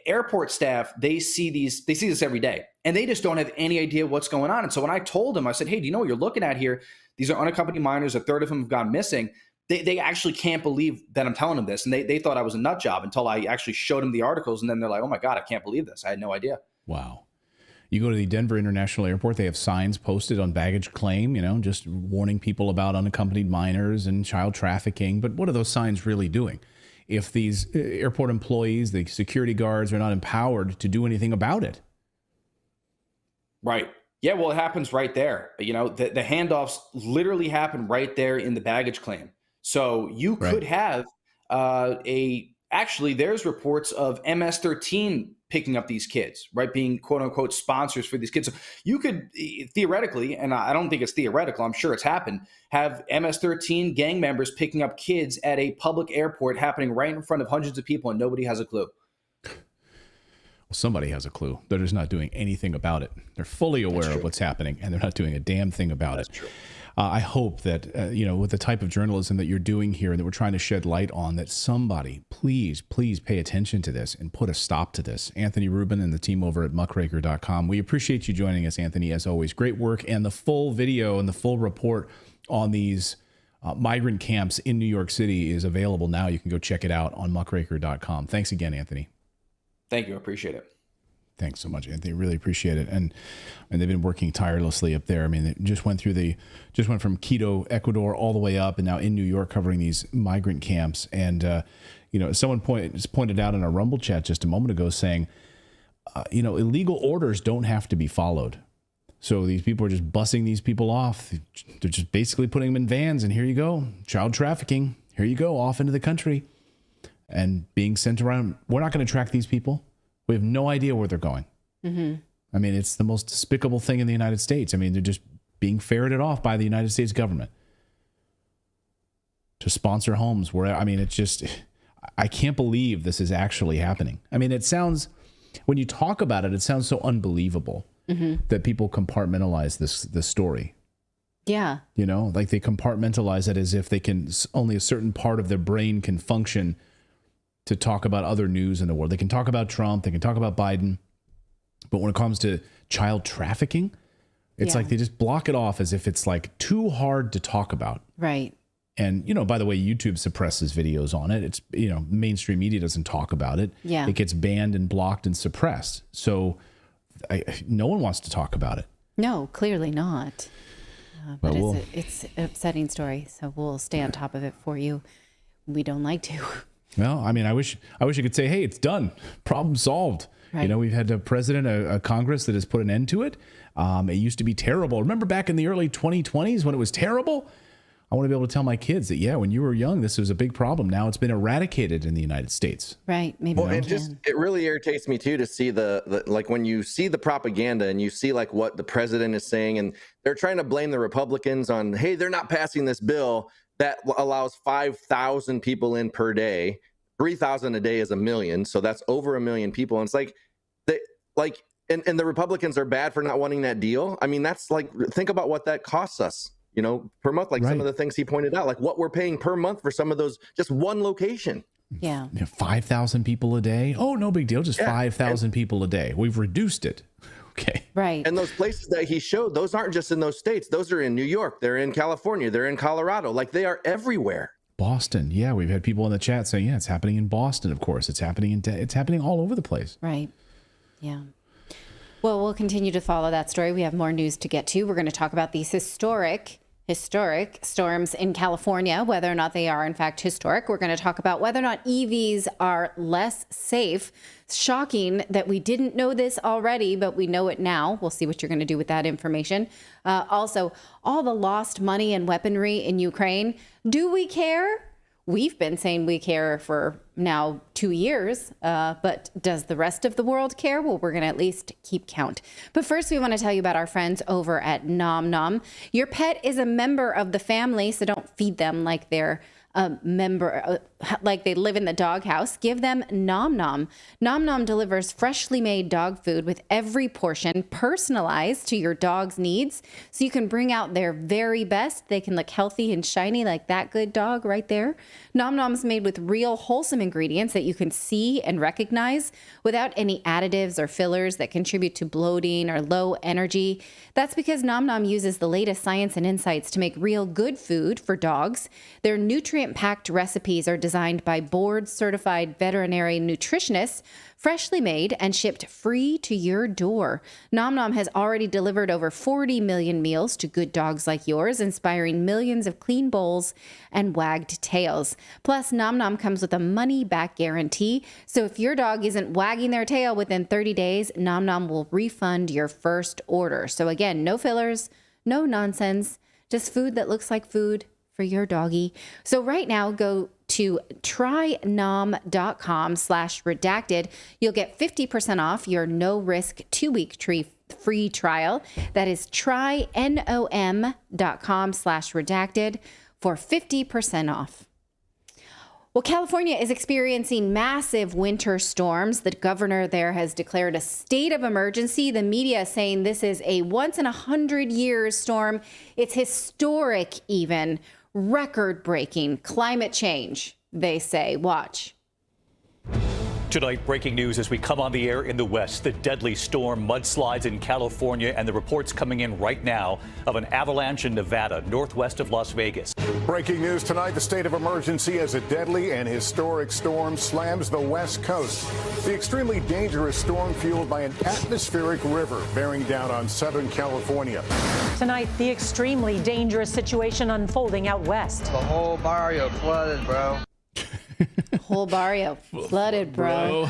Airport staff, they see this every day, and they just don't have any idea what's going on. And so when I told them, I said, hey, do you know what you're looking at here? These are unaccompanied minors. 1/3 of them have gone missing. They actually can't believe that I'm telling them this. And they thought I was a nut job until I actually showed them the articles. And then they're like, oh my God, I can't believe this. I had no idea. Wow. You go to the Denver International Airport, they have signs posted on baggage claim, just warning people about unaccompanied minors and child trafficking. But what are those signs really doing? If these airport employees, the security guards, are not empowered to do anything about it. Right. Yeah, well, it happens right there. The handoffs literally happen right there in the baggage claim. So you could have actually, there's reports of MS-13 picking up these kids, right? Being quote unquote sponsors for these kids. So you could theoretically, and I don't think it's theoretical, I'm sure it's happened, have MS-13 gang members picking up kids at a public airport happening right in front of hundreds of people and nobody has a clue. Well, somebody has a clue. They're just not doing anything about it. They're fully aware of what's happening and they're not doing a damn thing about it. True. I hope that, with the type of journalism that you're doing here and that we're trying to shed light on, that somebody, please pay attention to this and put a stop to this. Anthony Rubin and the team over at muckraker.com. We appreciate you joining us, Anthony, as always. Great work. And the full video and the full report on these migrant camps in New York City is available now. You can go check it out on muckraker.com. Thanks again, Anthony. Thank you. I appreciate it. Thanks so much, Anthony. Really appreciate it. And they've been working tirelessly up there. I mean, they just went from Quito, Ecuador, all the way up, and now in New York covering these migrant camps. And, someone pointed out in a Rumble chat just a moment ago saying, illegal orders don't have to be followed. So these people are just bussing these people off. They're just basically putting them in vans, and here you go. Child trafficking. Here you go, off into the country and being sent around. We're not going to track these people. We have no idea where they're going. Mm-hmm. I mean, it's the most despicable thing in the United States. I mean, they're just being ferreted off by the United States government to sponsor homes where, I mean, it's just, I can't believe this is actually happening. I mean, it sounds, when you talk about it, it sounds so unbelievable that people compartmentalize this story. Yeah. Like they compartmentalize it as if they can, only a certain part of their brain can function to talk about other news in the world. They can talk about Trump, they can talk about Biden, but when it comes to child trafficking, it's like they just block it off as if it's like too hard to talk about. Right. And, by the way, YouTube suppresses videos on it. It's, mainstream media doesn't talk about it. Yeah. It gets banned and blocked and suppressed. So no one wants to talk about it. No, clearly not. But Well, it's an upsetting story, so we'll stay on top of it for you. We don't like to. Well, I mean, I wish I could say, hey, it's done. Problem solved. Right. We've had a president, a Congress that has put an end to it. It used to be terrible. Remember back in the early 2020s when it was terrible? I want to be able to tell my kids that, when you were young, this was a big problem. Now it's been eradicated in the United States. Right. Maybe. Well, it really irritates me too to see the like when you see the propaganda and you see like what the president is saying, and they're trying to blame the Republicans on, hey, they're not passing this bill that allows 5,000 people in per day. 3,000 a day is 1 million. So that's over 1 million people. And it's like, and the Republicans are bad for not wanting that deal. I mean, that's like, think about what that costs us, per month, like some of the things he pointed out, like what we're paying per month for some of those, just one location. Yeah. 5,000 people a day. Oh, no big deal. Just 5,000 people a day. We've reduced it. Okay. Right. And those places that he showed, those aren't just in those states. Those are in New York. They're in California. They're in Colorado. Like they are everywhere. Boston. Yeah. We've had people in the chat saying, it's happening in Boston. Of course, it's happening it's happening all over the place. Right. Yeah. Well, we'll continue to follow that story. We have more news to get to. We're going to talk about these historic storms in California, whether or not they are in fact historic. We're going to talk about whether or not EVs are less safe. Shocking that we didn't know this already, but we know it now. We'll see what you're going to do with that information. Also, all the lost money and weaponry in Ukraine. Do we care? We've been saying we care for now 2 years, but does the rest of the world care? Well, we're going to at least keep count. But first, we want to tell you about our friends over at Nom Nom. Your pet is a member of the family, so don't feed them like they're a member, like they live in the doghouse. Give them Nom Nom. Nom Nom delivers freshly made dog food with every portion personalized to your dog's needs, so you can bring out their very best. They can look healthy and shiny like that good dog right there. Nom Nom's made with real wholesome ingredients that you can see and recognize without any additives or fillers that contribute to bloating or low energy. That's because Nom Nom uses the latest science and insights to make real good food for dogs. Their nutrient-packed recipes are designed by board-certified veterinary nutritionists, freshly made and shipped free to your door. Nom Nom has already delivered over 40 million meals to good dogs like yours, inspiring millions of clean bowls and wagged tails. Plus, Nom Nom comes with a money-back guarantee, so if your dog isn't wagging their tail within 30 days, Nom Nom will refund your first order. So again, no fillers, no nonsense, just food that looks like food for your doggy. So right now, go to trynom.com/redacted. You'll get 50% off your no-risk 2-week free trial. That is trynom.com/redacted for 50% off. Well, California is experiencing massive winter storms. The governor there has declared a state of emergency. The media is saying this is a once-in-a-100-year storm. It's historic even. Record-breaking climate change, they say. Watch. Tonight, breaking news as we come on the air in the West. The deadly storm, mudslides in California, and the reports coming in right now of an avalanche in Nevada, northwest of Las Vegas. Breaking news tonight, the state of emergency as a deadly and historic storm slams the West Coast. The extremely dangerous storm fueled by an atmospheric river bearing down on Southern California. Tonight, the extremely dangerous situation unfolding out west. The whole barrio flooded, bro. Whole barrio flooded, bro.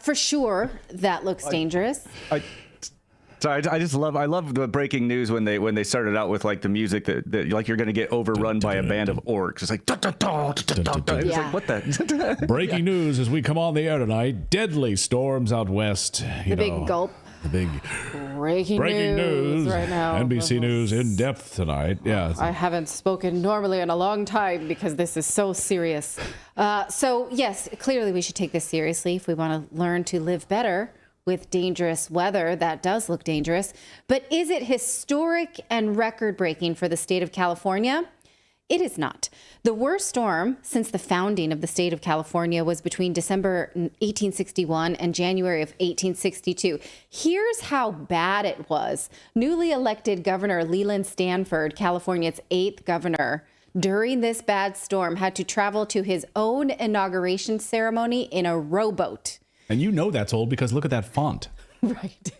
For sure, that looks dangerous. Sorry, I love the breaking news when they started out with like the music that like you're going to get overrun by a band of orcs. It's like, it was like, what the? Breaking news as we come on the air tonight. Deadly storms out west. The big gulp. The big breaking news right now. NBC News in depth tonight. Yeah. I haven't spoken normally in a long time because this is so serious. So yes, clearly we should take this seriously if we want to learn to live better with dangerous weather. That does look dangerous. But is it historic and record-breaking for the state of California? It is not. The worst storm since the founding of the state of California was between December 1861 and January of 1862. Here's how bad it was. Newly elected Governor Leland Stanford, California's 8th governor, during this bad storm had to travel to his own inauguration ceremony in a rowboat. And you know that's old because look at that font. Right.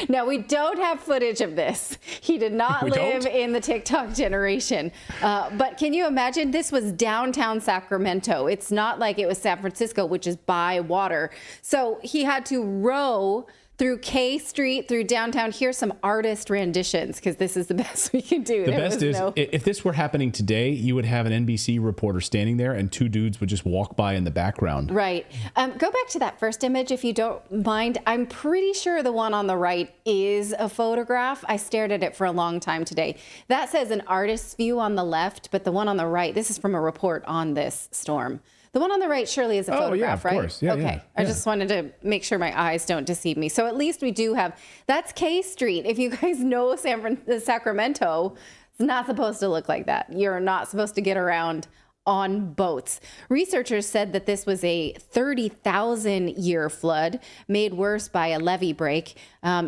Now, we don't have footage of this. He did not live in the TikTok generation. But can you imagine? This was downtown Sacramento. It's not like it was San Francisco, which is by water. So he had to row through K Street, through downtown. Here's some artist renditions, because this is the best we can do. The best is, if this were happening today, you would have an NBC reporter standing there and two dudes would just walk by in the background. Right. Go back to that first image, if you don't mind. I'm pretty sure the one on the right is a photograph. I stared at it for a long time today. That says an artist's view on the left, but the one on the right, this is from a report on this storm. The one on the right surely is a photograph, right? Course. Yeah, okay. Yeah. I just wanted to make sure my eyes don't deceive me. So at least we do have, that's K Street. If you guys know Sacramento, it's not supposed to look like that. You're not supposed to get around on boats. Researchers said that this was a 30,000-year flood made worse by a levee break.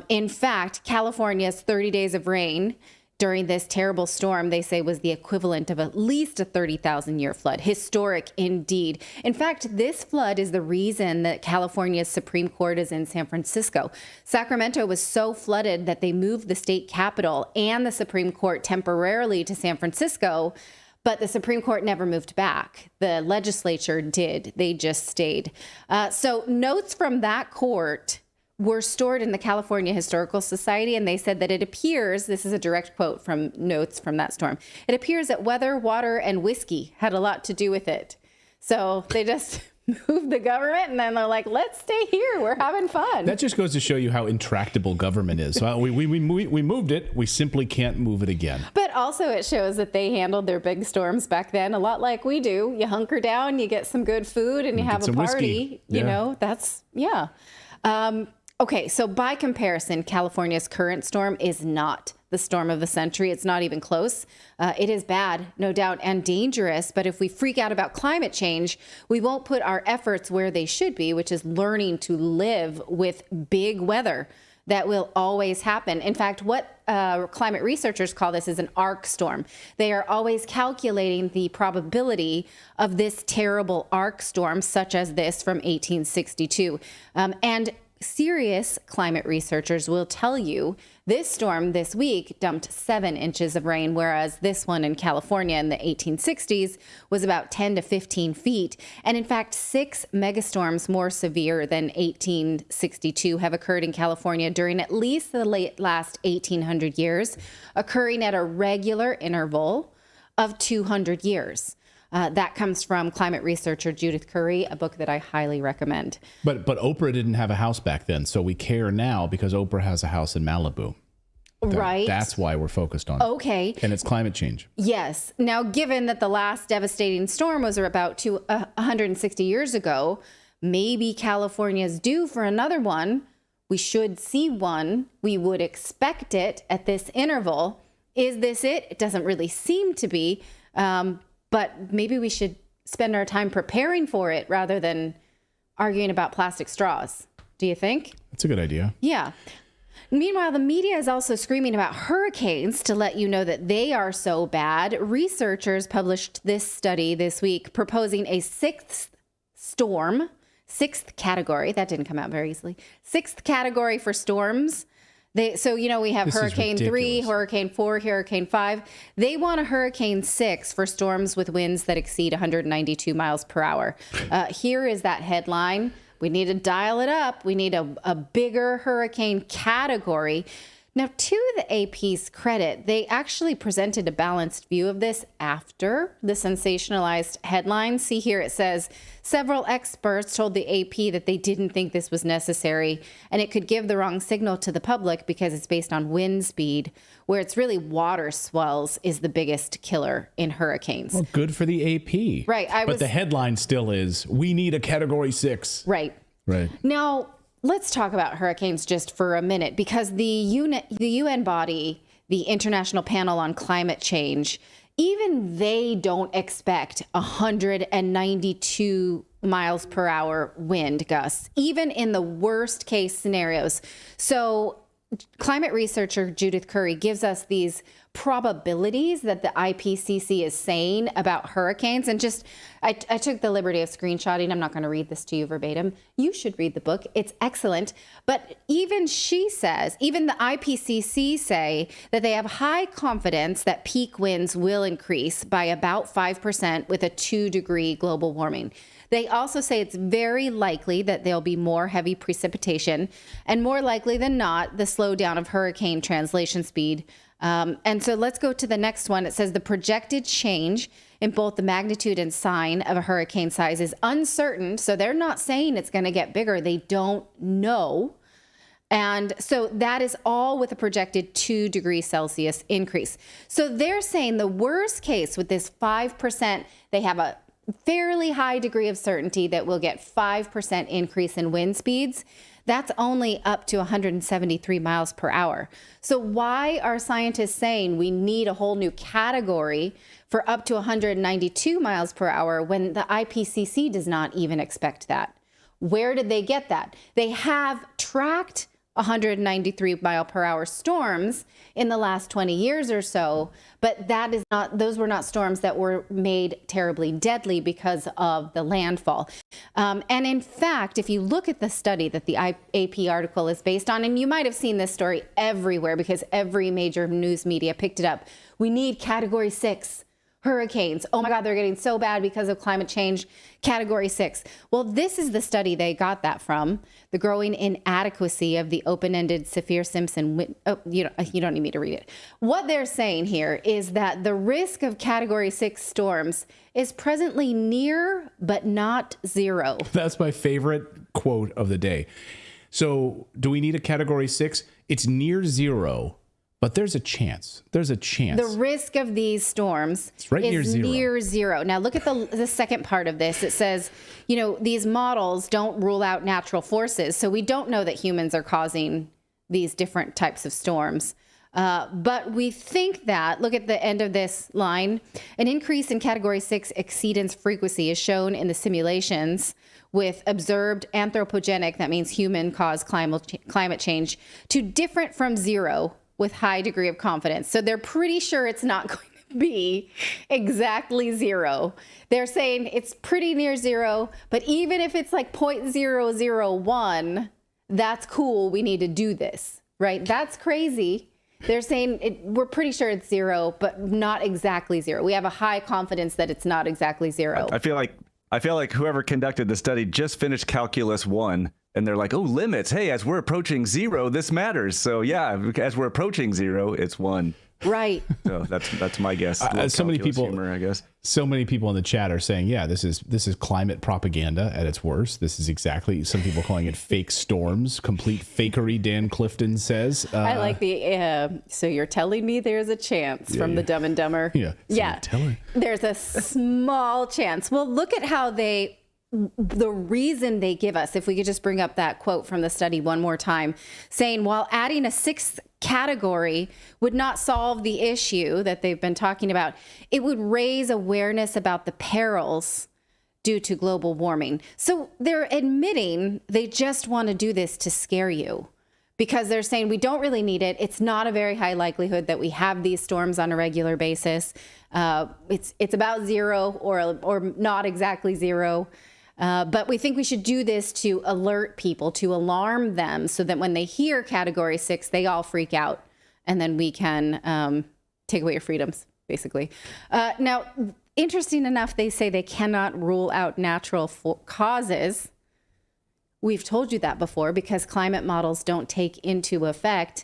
In fact, California's 30 days of rain during this terrible storm, they say, was the equivalent of at least a 30,000-year flood. Historic indeed. In fact, this flood is the reason that California's Supreme Court is in San Francisco. Sacramento was so flooded that they moved the state capital and the Supreme Court temporarily to San Francisco, but the Supreme Court never moved back. The legislature did. They just stayed. So notes from that court were stored in the California Historical Society, and they said that it appears, this is a direct quote from notes from that storm, it appears that weather, water, and whiskey had a lot to do with it. So they just moved the government, and then they're like, let's stay here. We're having fun. That just goes to show you how intractable government is. So we moved it. We simply can't move it again. But also it shows that they handled their big storms back then a lot like we do. You hunker down, you get some good food, and you have a party. Whiskey. You know, that's, yeah. Okay, so by comparison, California's current storm is not the storm of the century. It's not even close. It is bad, no doubt, and dangerous. But if we freak out about climate change, we won't put our efforts where they should be, which is learning to live with big weather that will always happen. In fact, what climate researchers call this is an arc storm. They are always calculating the probability of this terrible arc storm, such as this from 1862. And serious climate researchers will tell you this storm this week dumped 7 inches of rain, whereas this one in California in the 1860s was about 10 to 15 feet. And in fact, 6 megastorms more severe than 1862 have occurred in California during at least the last 1800 years, occurring at a regular interval of 200 years. That comes from climate researcher Judith Curry, a book that I highly recommend. But Oprah didn't have a house back then, so we care now because Oprah has a house in Malibu. Right. That's why we're focused on it. Okay. And it's climate change. Yes. Now, given that the last devastating storm was about 160 years ago, maybe California's due for another one. We should see one. We would expect it at this interval. Is this it? It doesn't really seem to be. But maybe we should spend our time preparing for it rather than arguing about plastic straws. Do you think? That's a good idea. Yeah. Meanwhile, the media is also screaming about hurricanes to let you know that they are so bad. Researchers published this study this week proposing a sixth category. That didn't come out very easily. Sixth category for storms. So, we have Hurricane 3, Hurricane 4, Hurricane 5. They want a Hurricane 6 for storms with winds that exceed 192 miles per hour. Here is that headline. We need to dial it up. We need a bigger hurricane category. Now, to the AP's credit, they actually presented a balanced view of this after the sensationalized headlines. See here, it says, several experts told the AP that they didn't think this was necessary, and it could give the wrong signal to the public because it's based on wind speed, where it's really water swells is the biggest killer in hurricanes. Well, good for the AP. Right. But the headline still is, we need a Category 6. Right. Right. Now, let's talk about hurricanes just for a minute, because the UN body, the International Panel on Climate Change, even they don't expect 192 miles per hour wind gusts, even in the worst case scenarios. So climate researcher Judith Curry gives us these probabilities that the IPCC is saying about hurricanes. And I took the liberty of screenshotting. I'm not going to read this to you verbatim. You should read the book. It's excellent. But even she says, even the IPCC say that they have high confidence that peak winds will increase by about 5% with a 2-degree global warming. They also say it's very likely that there'll be more heavy precipitation, and more likely than not, the slowdown of hurricane translation speed. And so let's go to the next one. It says the projected change in both the magnitude and sign of a hurricane size is uncertain. So they're not saying it's going to get bigger. They don't know. And so that is all with a projected 2 degrees Celsius increase. So they're saying the worst case with this 5%, they have a fairly high degree of certainty that we'll get 5% increase in wind speeds. That's only up to 173 miles per hour. So why are scientists saying we need a whole new category for up to 192 miles per hour when the IPCC does not even expect that? Where did they get that? They have tracked 193 mile per hour storms in the last 20 years or so, but those were not storms that were made terribly deadly because of the landfall. And in fact, if you look at the study that the AP article is based on, and you might have seen this story everywhere because every major news media picked it up, we need Category 6 hurricanes. Oh my God, they're getting so bad because of climate change. Category 6. Well, this is the study they got that from. The growing inadequacy of the open-ended Saffir-Simpson. You don't need me to read it. What they're saying here is that the risk of Category 6 storms is presently near, but not zero. That's my favorite quote of the day. So do we need a Category 6? It's near zero. But there's a chance. There's a chance. The risk of these storms is near zero. Now, look at the second part of this. It says, these models don't rule out natural forces. So we don't know that humans are causing these different types of storms. But we think that, look at the end of this line, an increase in Category 6 exceedance frequency is shown in the simulations with observed anthropogenic, that means human-caused climate change, to different from zero with high degree of confidence. So they're pretty sure it's not going to be exactly zero. They're saying it's pretty near zero, but even if it's like 0.001, that's cool. We need to do this, right? That's crazy. They're saying we're pretty sure it's zero, but not exactly zero. We have a high confidence that it's not exactly zero. I feel like whoever conducted the study just finished Calculus 1. And they're like, oh, limits. Hey, as we're approaching zero, this matters. So yeah, as we're approaching zero, it's 1. Right. So that's my guess. So many people, humor, I guess. So many people in the chat are saying, yeah, this is climate propaganda at its worst. This is exactly, some people calling it fake storms, complete fakery. Dan Clifton says. I like the. So you're telling me there's a chance from the Dumb and Dumber. Yeah. So yeah. There's a small chance. Well, look at how the reason they give us, if we could just bring up that quote from the study one more time, saying while adding a 6th category would not solve the issue that they've been talking about, it would raise awareness about the perils due to global warming. So they're admitting they just want to do this to scare you, because they're saying we don't really need it. It's not a very high likelihood that we have these storms on a regular basis. It's about zero or not exactly zero. But we think we should do this to alert people, to alarm them, so that when they hear Category 6, they all freak out, and then we can take away your freedoms, basically. Now, interesting enough, they say they cannot rule out natural causes. We've told you that before, because climate models don't take into effect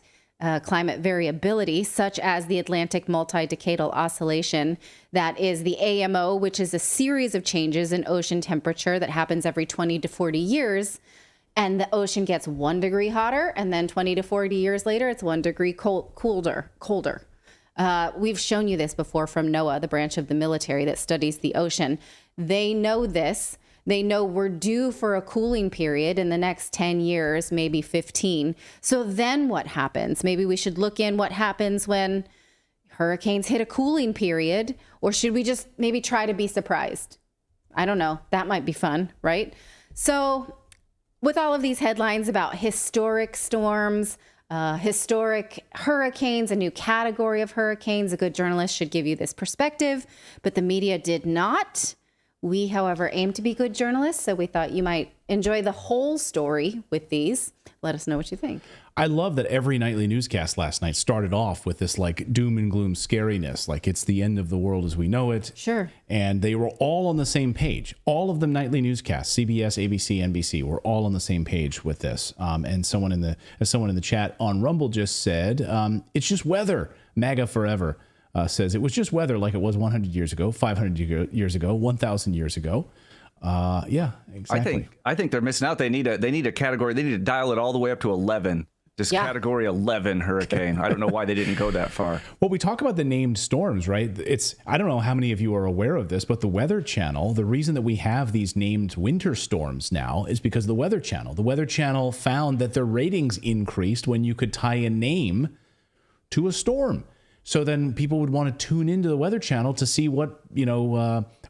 climate variability, such as the Atlantic multi-decadal oscillation. That is the AMO, which is a series of changes in ocean temperature that happens every 20 to 40 years. And the ocean gets 1 degree hotter, and then 20 to 40 years later, it's 1 degree colder. We've shown you this before from NOAA, the branch of the military that studies the ocean. They know this. They know we're due for a cooling period in the next 10 years, maybe 15. So then what happens? Maybe we should look in what happens when hurricanes hit a cooling period, or should we just maybe try to be surprised? I don't know. That might be fun, right? So with all of these headlines about historic storms, historic hurricanes, a new category of hurricanes, a good journalist should give you this perspective, but the media did not. We, however, aim to be good journalists, so we thought you might enjoy the whole story with these. Let us know what you think. I love that every nightly newscast last night started off with this like doom and gloom scariness, like it's the end of the world as we know it. Sure. And they were all on the same page. All of the nightly newscasts, CBS, ABC, NBC, were all on the same page with this. And someone in the chat on Rumble just said, it's just weather. MAGA forever. Says it was just weather like it was 100 years ago, 500 years ago, 1,000 years ago. Yeah, exactly. I think they're missing out. They need a category. They need to dial it all the way up to 11. Just category 11 hurricane. I don't know why they didn't go that far. Well, we talk about the named storms, right? I don't know how many of you are aware of this, but the Weather Channel, the reason that we have these named winter storms now is because of the Weather Channel. The Weather Channel found that their ratings increased when you could tie a name to a storm. So then people would want to tune into the Weather Channel to see what,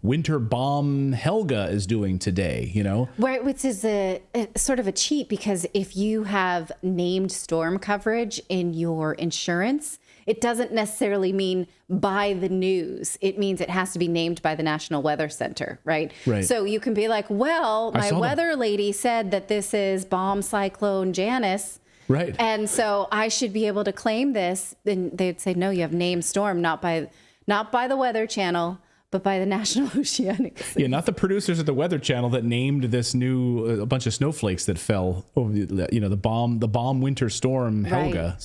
winter bomb Helga is doing today, Which is a sort of a cheat, because if you have named storm coverage in your insurance, it doesn't necessarily mean by the news. It means it has to be named by the National Weather Center, right? Right. So you can be like, well, my weather lady said that this is bomb cyclone Janice. Right. And so I should be able to claim this. Then they'd say, no, you have named storm, not by the Weather Channel, but by the National Oceanic. Yeah, not the producers of the Weather Channel that named this new a bunch of snowflakes that fell over the bomb winter storm Helga. Right.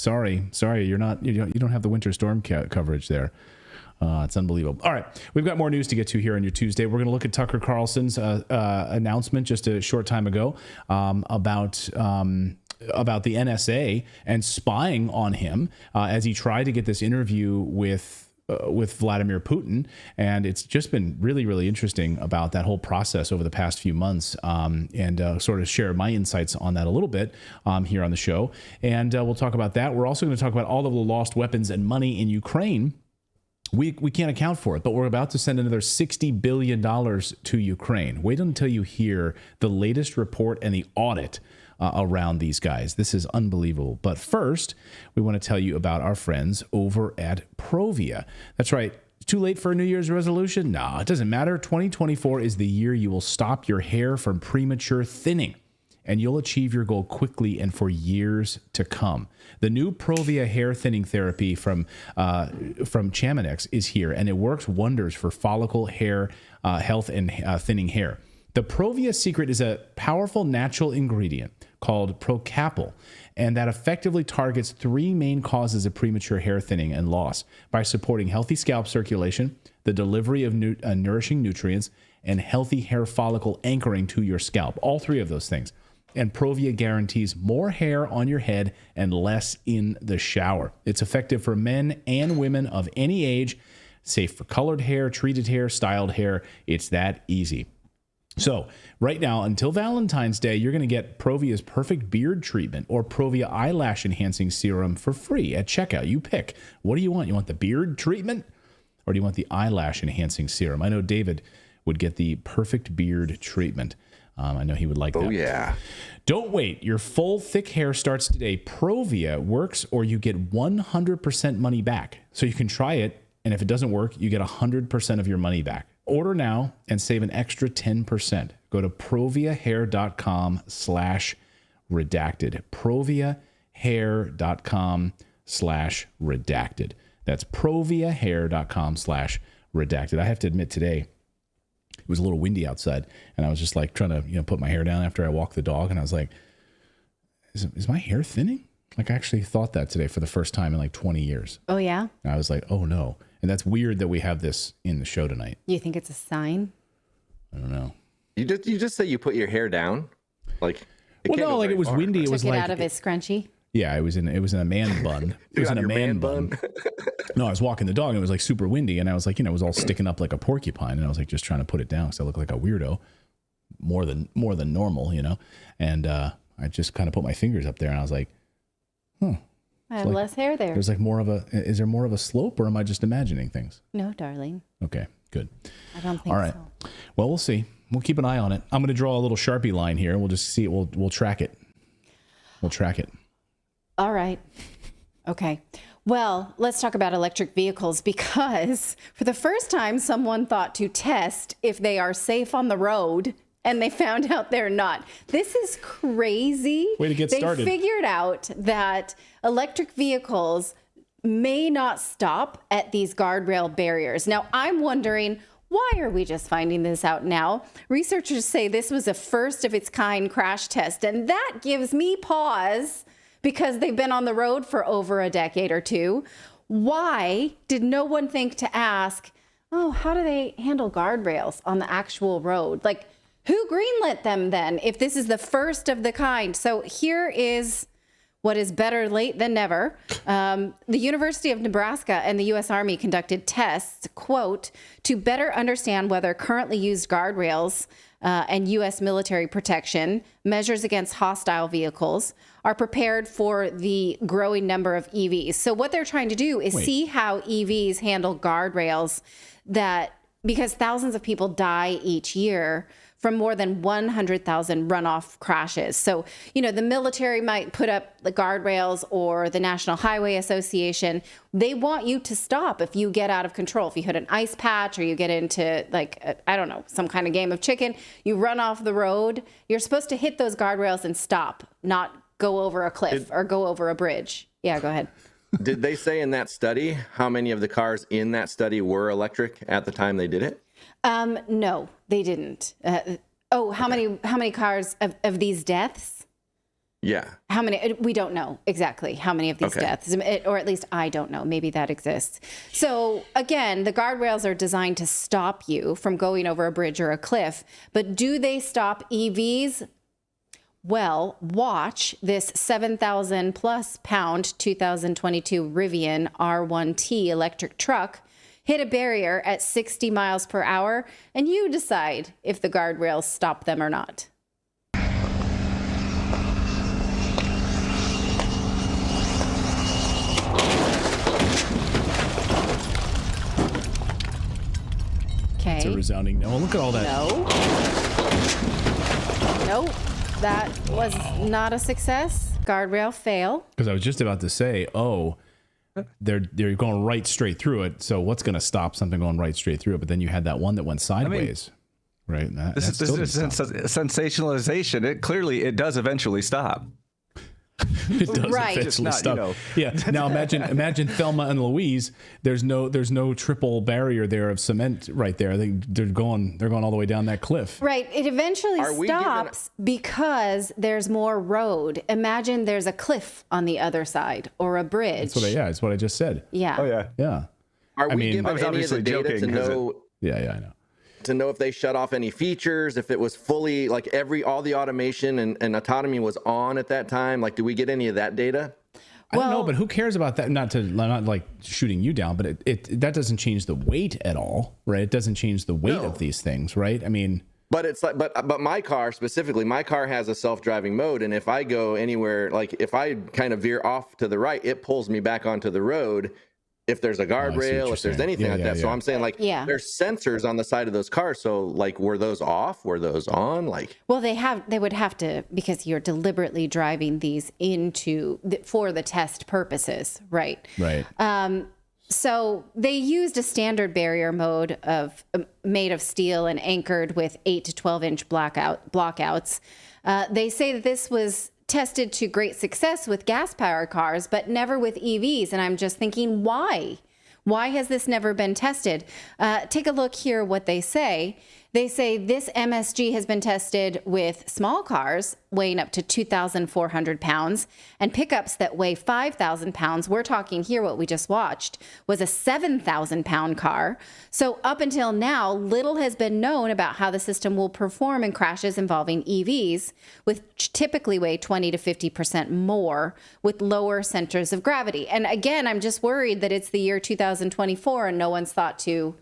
Sorry, you don't have the winter storm coverage there. It's unbelievable. All right, we've got more news to get to here on your Tuesday. We're going to look at Tucker Carlson's announcement just a short time ago about the NSA and spying on him as he tried to get this interview with Vladimir Putin. And it's just been really, really interesting about that whole process over the past few months, and sort of share my insights on that a little bit here on the show. And we'll talk about that. We're also going to talk about all of the lost weapons and money in Ukraine. We can't account for it, but we're about to send another $60 billion to Ukraine. Wait until you hear the latest report and the audit around these guys. This is unbelievable. But first, we want to tell you about our friends over at Provia. That's right. Too late for a New Year's resolution? No, it doesn't matter. 2024 is the year you will stop your hair from premature thinning, and you'll achieve your goal quickly and for years to come. The new Provia hair thinning therapy from Chamonix is here, and it works wonders for follicle hair health and thinning hair. The Provia secret is a powerful natural ingredient called Procapil, and that effectively targets 3 main causes of premature hair thinning and loss by supporting healthy scalp circulation, the delivery of nourishing nutrients, and healthy hair follicle anchoring to your scalp. All 3 of those things. And Provia guarantees more hair on your head and less in the shower. It's effective for men and women of any age, safe for colored hair, treated hair, styled hair. It's that easy. So right now, until Valentine's Day, you're going to get Provia's perfect beard treatment or Provia eyelash enhancing serum for free at checkout. You pick. What do you want? You want the beard treatment or do you want the eyelash enhancing serum? I know David would get the perfect beard treatment. I know he would like that. Oh, yeah. Don't wait. Your full thick hair starts today. Provia works, or you get 100% money back. So you can try it, and if it doesn't work, you get 100% of your money back. Order now and save an extra 10%. Go to proviahair.com/redacted. proviahair.com/redacted. That's proviahair.com/redacted. I have to admit today, it was a little windy outside, and I was just like trying to, put my hair down after I walked the dog, and I was like, is my hair thinning? Like, I actually thought that today for the first time in like 20 years. Oh, yeah? And I was like, oh, no. And that's weird that we have this in the show tonight. You think it's a sign? I don't know. You just say you put your hair down? Like, well, no, like it was windy. It was Took it like out of his scrunchie? Yeah, it was in a man bun. It was in a man bun. No, I was walking the dog and it was like super windy, and I was like, it was all sticking up like a porcupine, and I was like just trying to put it down because I look like a weirdo, more than normal, And I just kind of put my fingers up there, and I was like, I have less hair there. There's like is there more of a slope, or am I just imagining things? No, darling. Okay, good. I don't think all right. so. Well, we'll see. We'll keep an eye on it. I'm going to draw a little Sharpie line here. We'll just see it. We'll track it. We'll track it. All right. Okay. Well, let's talk about electric vehicles, because for the first time, someone thought to test if they are safe on the road, and they found out they're not. This is crazy. Way to get started. They figured out that electric vehicles may not stop at these guardrail barriers. Now, I'm wondering, why are we just finding this out now? Researchers say this was a first of its kind crash test, and that gives me pause because they've been on the road for over a decade or two. Why did no one think to ask, how do they handle guardrails on the actual road? Like, who greenlit them then if this is the first of the kind? So here is what is better late than never. The University of Nebraska and the U.S. Army conducted tests, quote, to better understand whether currently used guardrails and U.S. military protection, measures against hostile vehicles, are prepared for the growing number of EVs. So what they're trying to do is see how EVs handle guardrails, because thousands of people die each year from more than 100,000 runoff crashes. So, the military might put up the guardrails, or the National Highway Association. They want you to stop if you get out of control. If you hit an ice patch, or you get into some kind of game of chicken, you run off the road, you're supposed to hit those guardrails and stop, not go over a cliff or go over a bridge. Yeah, go ahead. Did they say in that study how many of the cars in that study were electric at the time they did it? No, they didn't. How many cars of these deaths? Yeah. How many? We don't know exactly how many of these deaths, or at least I don't know. Maybe that exists. So again, the guardrails are designed to stop you from going over a bridge or a cliff, but do they stop EVs? Well, watch this 7,000 plus pound 2022 Rivian R1T electric truck hit a barrier at 60 miles per hour, and you decide if the guardrails stop them or not. Okay. It's a resounding no. Look at all that. Nope. That was not a success. Guardrail fail. Because I was just about to say, they're going right straight through it. So what's going to stop something going right straight through it? But then you had that one that went sideways, right? This is sensationalization. It does eventually stop. It does eventually stop. Yeah. Now imagine Thelma and Louise. There's no triple barrier there of cement right there. They're going all the way down that cliff. Right. It eventually stops because there's more road. Imagine there's a cliff on the other side or a bridge. That's what I just said. Yeah. Oh yeah. Yeah. Are we given any of the data to know? Yeah, I know. To know if they shut off any features, if it was fully like all the automation and autonomy was on at that time. Like, do we get any of that data? I don't know, but who cares about that? Not like shooting you down, but that doesn't change the weight at all, right? It doesn't change the weight of these things, right? I mean, but it's like, but my car specifically, my car has a self-driving mode, and if I go anywhere, like if I kind of veer off to the right, it pulls me back onto the road. if there's a guardrail, if there's anything like that. So I'm saying, like, there's sensors on the side of those cars. So, like, were those off? Were those on? Like, well, they would have to, because you're deliberately driving these for the test purposes, right? Right. So they used a standard barrier mode made of steel and anchored with 8 to 12 inch blockouts. They say that this was tested to great success with gas-powered cars, but never with EVs. And I'm just thinking, why? Why has this never been tested? Take a look here what they say. They say this MSG has been tested with small cars weighing up to 2,400 pounds and pickups that weigh 5,000 pounds. We're talking here, what we just watched was a 7,000 pound car. So up until now, little has been known about how the system will perform in crashes involving EVs, which typically weigh 20 to 50% more with lower centers of gravity. And again, I'm just worried that it's the year 2024 and no one's thought to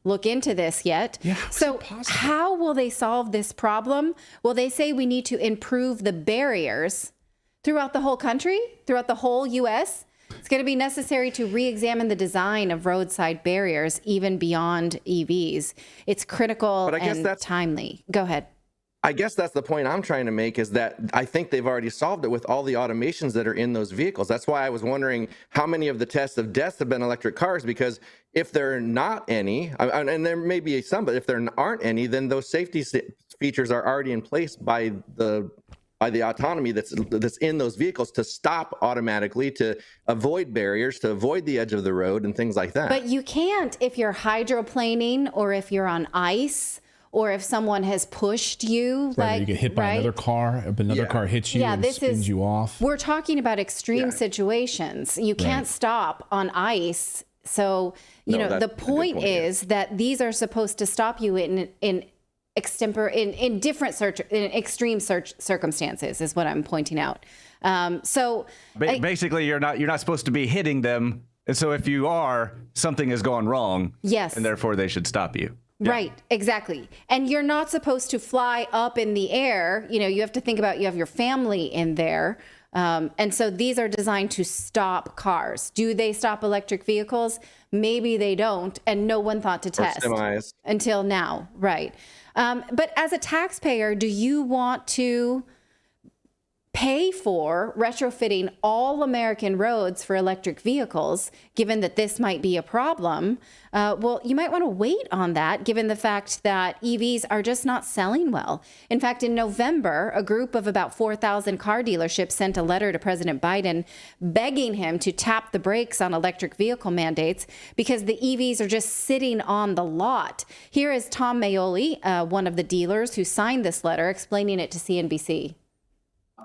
look into this yet. So how will they solve this problem? Well, they say we need to improve the barriers throughout the whole country, throughout the whole U.S. It's going to be necessary to re-examine the design of roadside barriers, even beyond EVs. It's critical and timely. Go ahead. I guess that's the point I'm trying to make, is that I think they've already solved it with all the automations that are in those vehicles. That's why I was wondering how many of the tests of deaths have been electric cars, because if there are not any, and there may be some, but if there aren't any, then those safety features are already in place by the autonomy that's in those vehicles to stop automatically, to avoid barriers, to avoid the edge of the road and things like that. But you can't if you're hydroplaning or if you're on ice, or if someone has pushed you, you get hit by another car, if another car hits you and spins you off. We're talking about extreme situations. You can't stop on ice. So, you know, the point is that these are supposed to stop you in extreme circumstances, is what I'm pointing out. Basically, you're not supposed to be hitting them. And so if you are, something has gone wrong. Yes. And therefore they should stop you. Right, exactly. And you're not supposed to fly up in the air. You know, you have to think about, you have your family in there. And so these are designed to stop cars. Do they stop electric vehicles? Maybe they don't. And no one thought to test until now. Right. But as a taxpayer, do you want to pay for retrofitting all American roads for electric vehicles, given that this might be a problem? Well, you might want to wait on that, given the fact that EVs are just not selling well. In fact, in November, a group of about 4,000 car dealerships sent a letter to President Biden begging him to tap the brakes on electric vehicle mandates because the EVs are just sitting on the lot. Here is Tom Maioli, one of the dealers who signed this letter, explaining it to CNBC.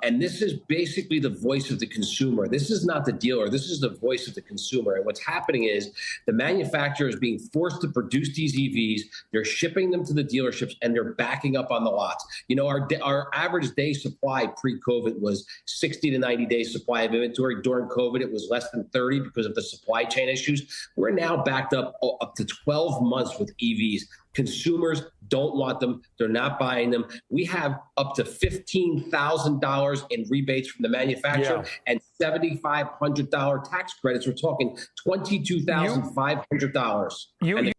And this is basically the voice of the consumer. This is not the dealer. This is the voice of the consumer. And what's happening is the manufacturer is being forced to produce these EVs. They're shipping them to the dealerships and they're backing up on the lots. You know, our average day supply pre-COVID was 60 to 90 days supply of inventory. During COVID, it was less than 30 because of the supply chain issues. We're now backed up to 12 months with EVs. Consumers don't want them. They're not buying them. We have up to $15,000 in rebates from the manufacturer and $7,500 tax credits. We're talking $22,500.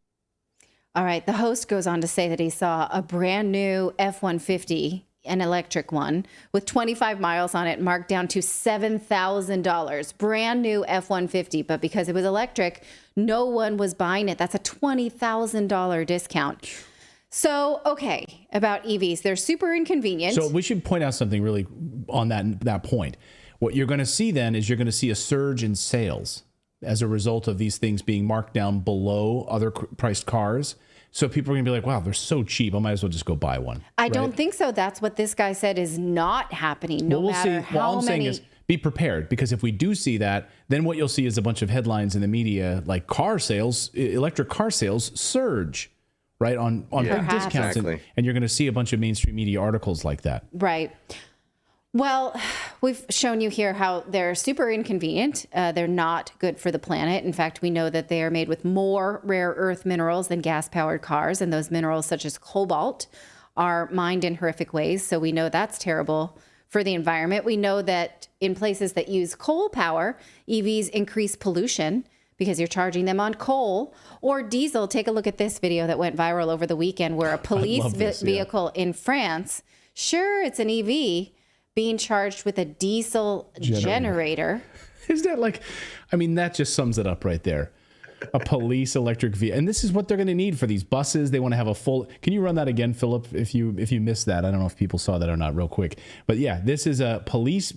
All right. The host goes on to say that he saw a brand new F-150, an electric one, with 25 miles on it, marked down to $7,000. Brand new F-150. But because it was electric, no one was buying it. That's a $20,000 discount. So, okay, about EVs. They're super inconvenient. So we should point out something really on that point. What you're going to see then is you're going to see a surge in sales as a result of these things being marked down below other priced cars. So people are going to be like, wow, they're so cheap. I might as well just go buy one. I don't think so. That's what this guy said is not happening. No matter how all I'm many... saying is be prepared, because if we do see that, then what you'll see is a bunch of headlines in the media like car sales, electric car sales surge, right, on big discounts. Exactly. And you're going to see a bunch of mainstream media articles like that. Right. Well, we've shown you here how they're super inconvenient. They're not good for the planet. In fact, we know that they are made with more rare earth minerals than gas-powered cars, and those minerals, such as cobalt, are mined in horrific ways. So we know that's terrible for the environment. We know that in places that use coal power, EVs increase pollution because you're charging them on coal or diesel. Take a look at this video that went viral over the weekend where a police vehicle in France, sure, it's an EV, being charged with a diesel generator. Is that like, I mean, that just sums it up right there. A police electric vehicle. And this is what they're going to need for these buses. They want to have a full, can you run that again, Philip, if you missed that? I don't know if people saw that or not real quick. But yeah, this is a police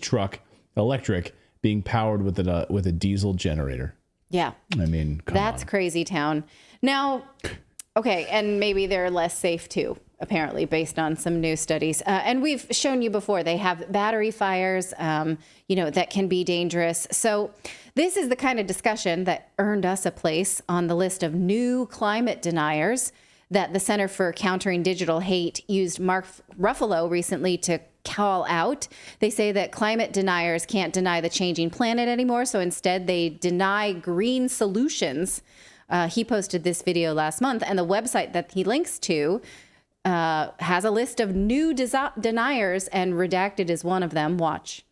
truck, electric, being powered with a diesel generator. Yeah. I mean, that's crazy town. Now, okay, and maybe they're less safe too, apparently, based on some new studies. And we've shown you before, they have battery fires, that can be dangerous. So this is the kind of discussion that earned us a place on the list of new climate deniers that the Center for Countering Digital Hate used Mark Ruffalo recently to call out. They say that climate deniers can't deny the changing planet anymore, so instead they deny green solutions. He posted this video last month, and the website that he links to has a list of new deniers, and Redacted is one of them. Watch.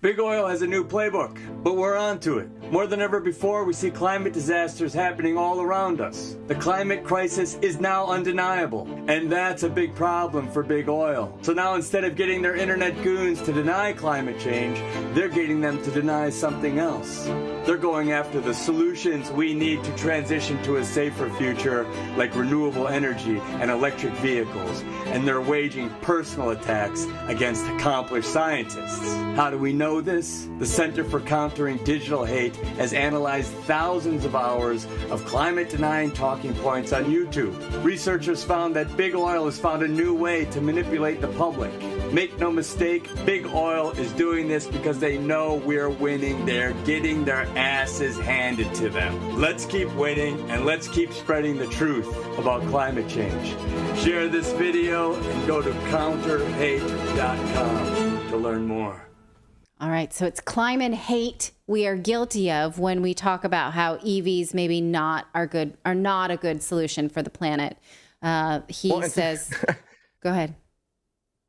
Big Oil has a new playbook, but we're on to it. More than ever before, we see climate disasters happening all around us. The climate crisis is now undeniable, and that's a big problem for Big Oil. So now instead of getting their internet goons to deny climate change, they're getting them to deny something else. They're going after the solutions we need to transition to a safer future, like renewable energy and electric vehicles, and they're waging personal attacks against accomplished scientists. How do we know this? The Center for Countering Digital Hate has analyzed thousands of hours of climate-denying talking points on YouTube. Researchers found that Big Oil has found a new way to manipulate the public. Make no mistake, Big Oil is doing this because they know we're winning. They're getting their asses handed to them. Let's keep winning, and let's keep spreading the truth about climate change. Share this video and go to counterhate.com to learn more. All right, so it's climate hate we are guilty of when we talk about how EVs maybe are not a good solution for the planet. He says, go ahead.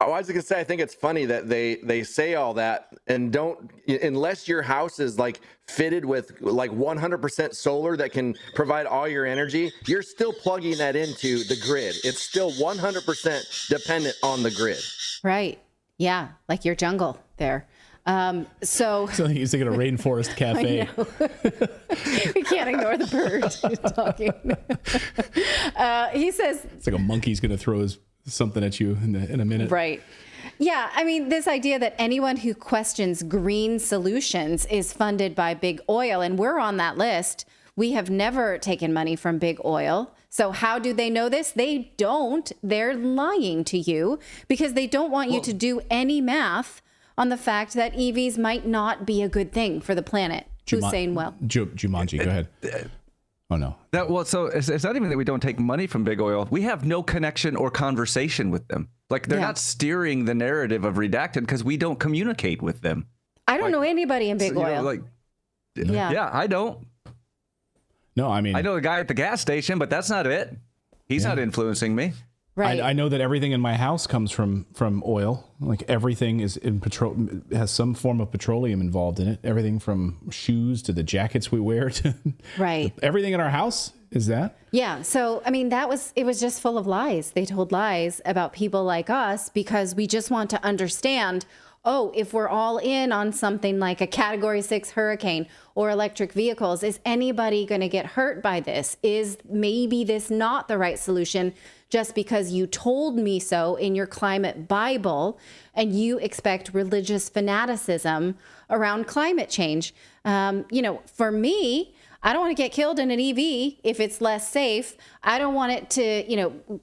I was going to say, I think it's funny that they say all that and don't, unless your house is like fitted with like 100% solar that can provide all your energy, you're still plugging that into the grid. It's still 100% dependent on the grid. Right. Yeah. Like your jungle there. So he's thinking a rainforest cafe. We can't ignore the bird who's talking. He says it's like a monkey's going to throw something at you in a minute. Right. Yeah. I mean, this idea that anyone who questions green solutions is funded by Big Oil, and we're on that list. We have never taken money from Big Oil. So how do they know this? They don't. They're lying to you because they don't want you to do any math on the fact that EVs might not be a good thing for the planet. Who's saying well? Jumanji, go ahead. Oh, no. So it's not even that we don't take money from Big Oil. We have no connection or conversation with them. Like, they're not steering the narrative of Redacted because we don't communicate with them. I don't know anybody in Big Oil. Yeah, I don't. No, I mean, I know the guy at the gas station, but that's not it. He's not influencing me. Right. I know that everything in my house comes from oil. Like everything is has some form of petroleum involved in it. Everything from shoes to the jackets we wear to everything in our house is that. Yeah. So, I mean, it was just full of lies. They told lies about people like us because we just want to understand, if we're all in on something like a Category 6 hurricane or electric vehicles, is anybody going to get hurt by this? Is maybe this not the right solution just because you told me so in your climate Bible and you expect religious fanaticism around climate change? For me, I don't want to get killed in an EV if it's less safe. I don't want it to,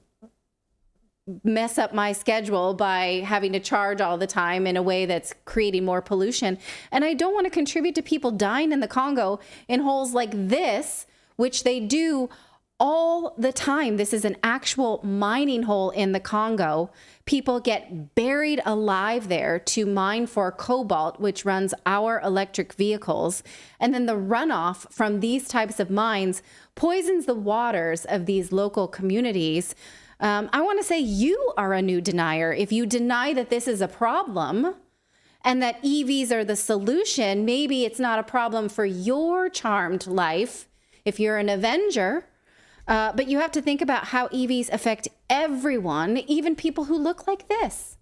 mess up my schedule by having to charge all the time in a way that's creating more pollution. And I don't want to contribute to people dying in the Congo in holes like this, which they do all the time. This is an actual mining hole in the Congo. People get buried alive there to mine for cobalt, which runs our electric vehicles. And then the runoff from these types of mines poisons the waters of these local communities. I want to say you are a new denier if you deny that this is a problem and that EVs are the solution, maybe it's not a problem for your charmed life if you're an Avenger. But you have to think about how EVs affect everyone, even people who look like this.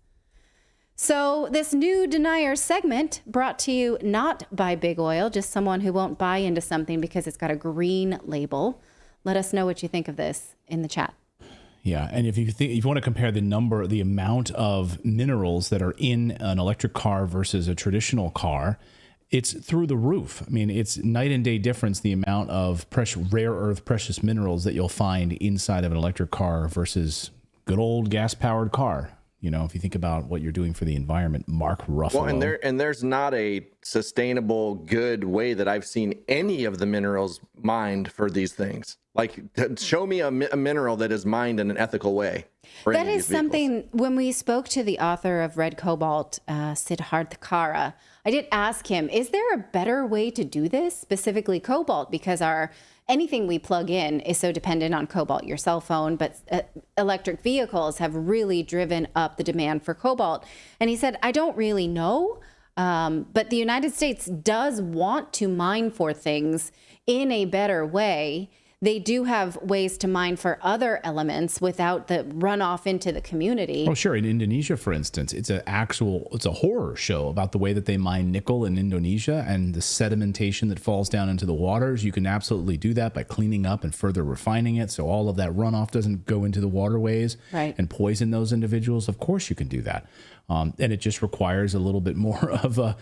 So this new denier segment brought to you not by Big Oil, just someone who won't buy into something because it's got a green label. Let us know what you think of this in the chat. Yeah, and if you want to compare the amount of minerals that are in an electric car versus a traditional car, it's through the roof. I mean, it's night and day difference, the amount of rare earth precious minerals that you'll find inside of an electric car versus good old gas-powered car. You know, if you think about what you're doing for the environment, Mark Ruffalo. Well, and there's not a sustainable, good way that I've seen any of the minerals mined for these things. Like, show me a mineral that is mined in an ethical way. That is something, when we spoke to the author of Red Cobalt, Siddharth Kara, I did ask him, is there a better way to do this, specifically cobalt? Because anything we plug in is so dependent on cobalt, your cell phone, but electric vehicles have really driven up the demand for cobalt. And he said, I don't really know, but the United States does want to mine for things in a better way. They do have ways to mine for other elements without the runoff into the community. Oh, sure. In Indonesia, for instance, it's a horror show about the way that they mine nickel in Indonesia and the sedimentation that falls down into the waters. You can absolutely do that by cleaning up and further refining it, so all of that runoff doesn't go into the waterways and poison those individuals. Of course, you can do that. And it just requires a little bit more of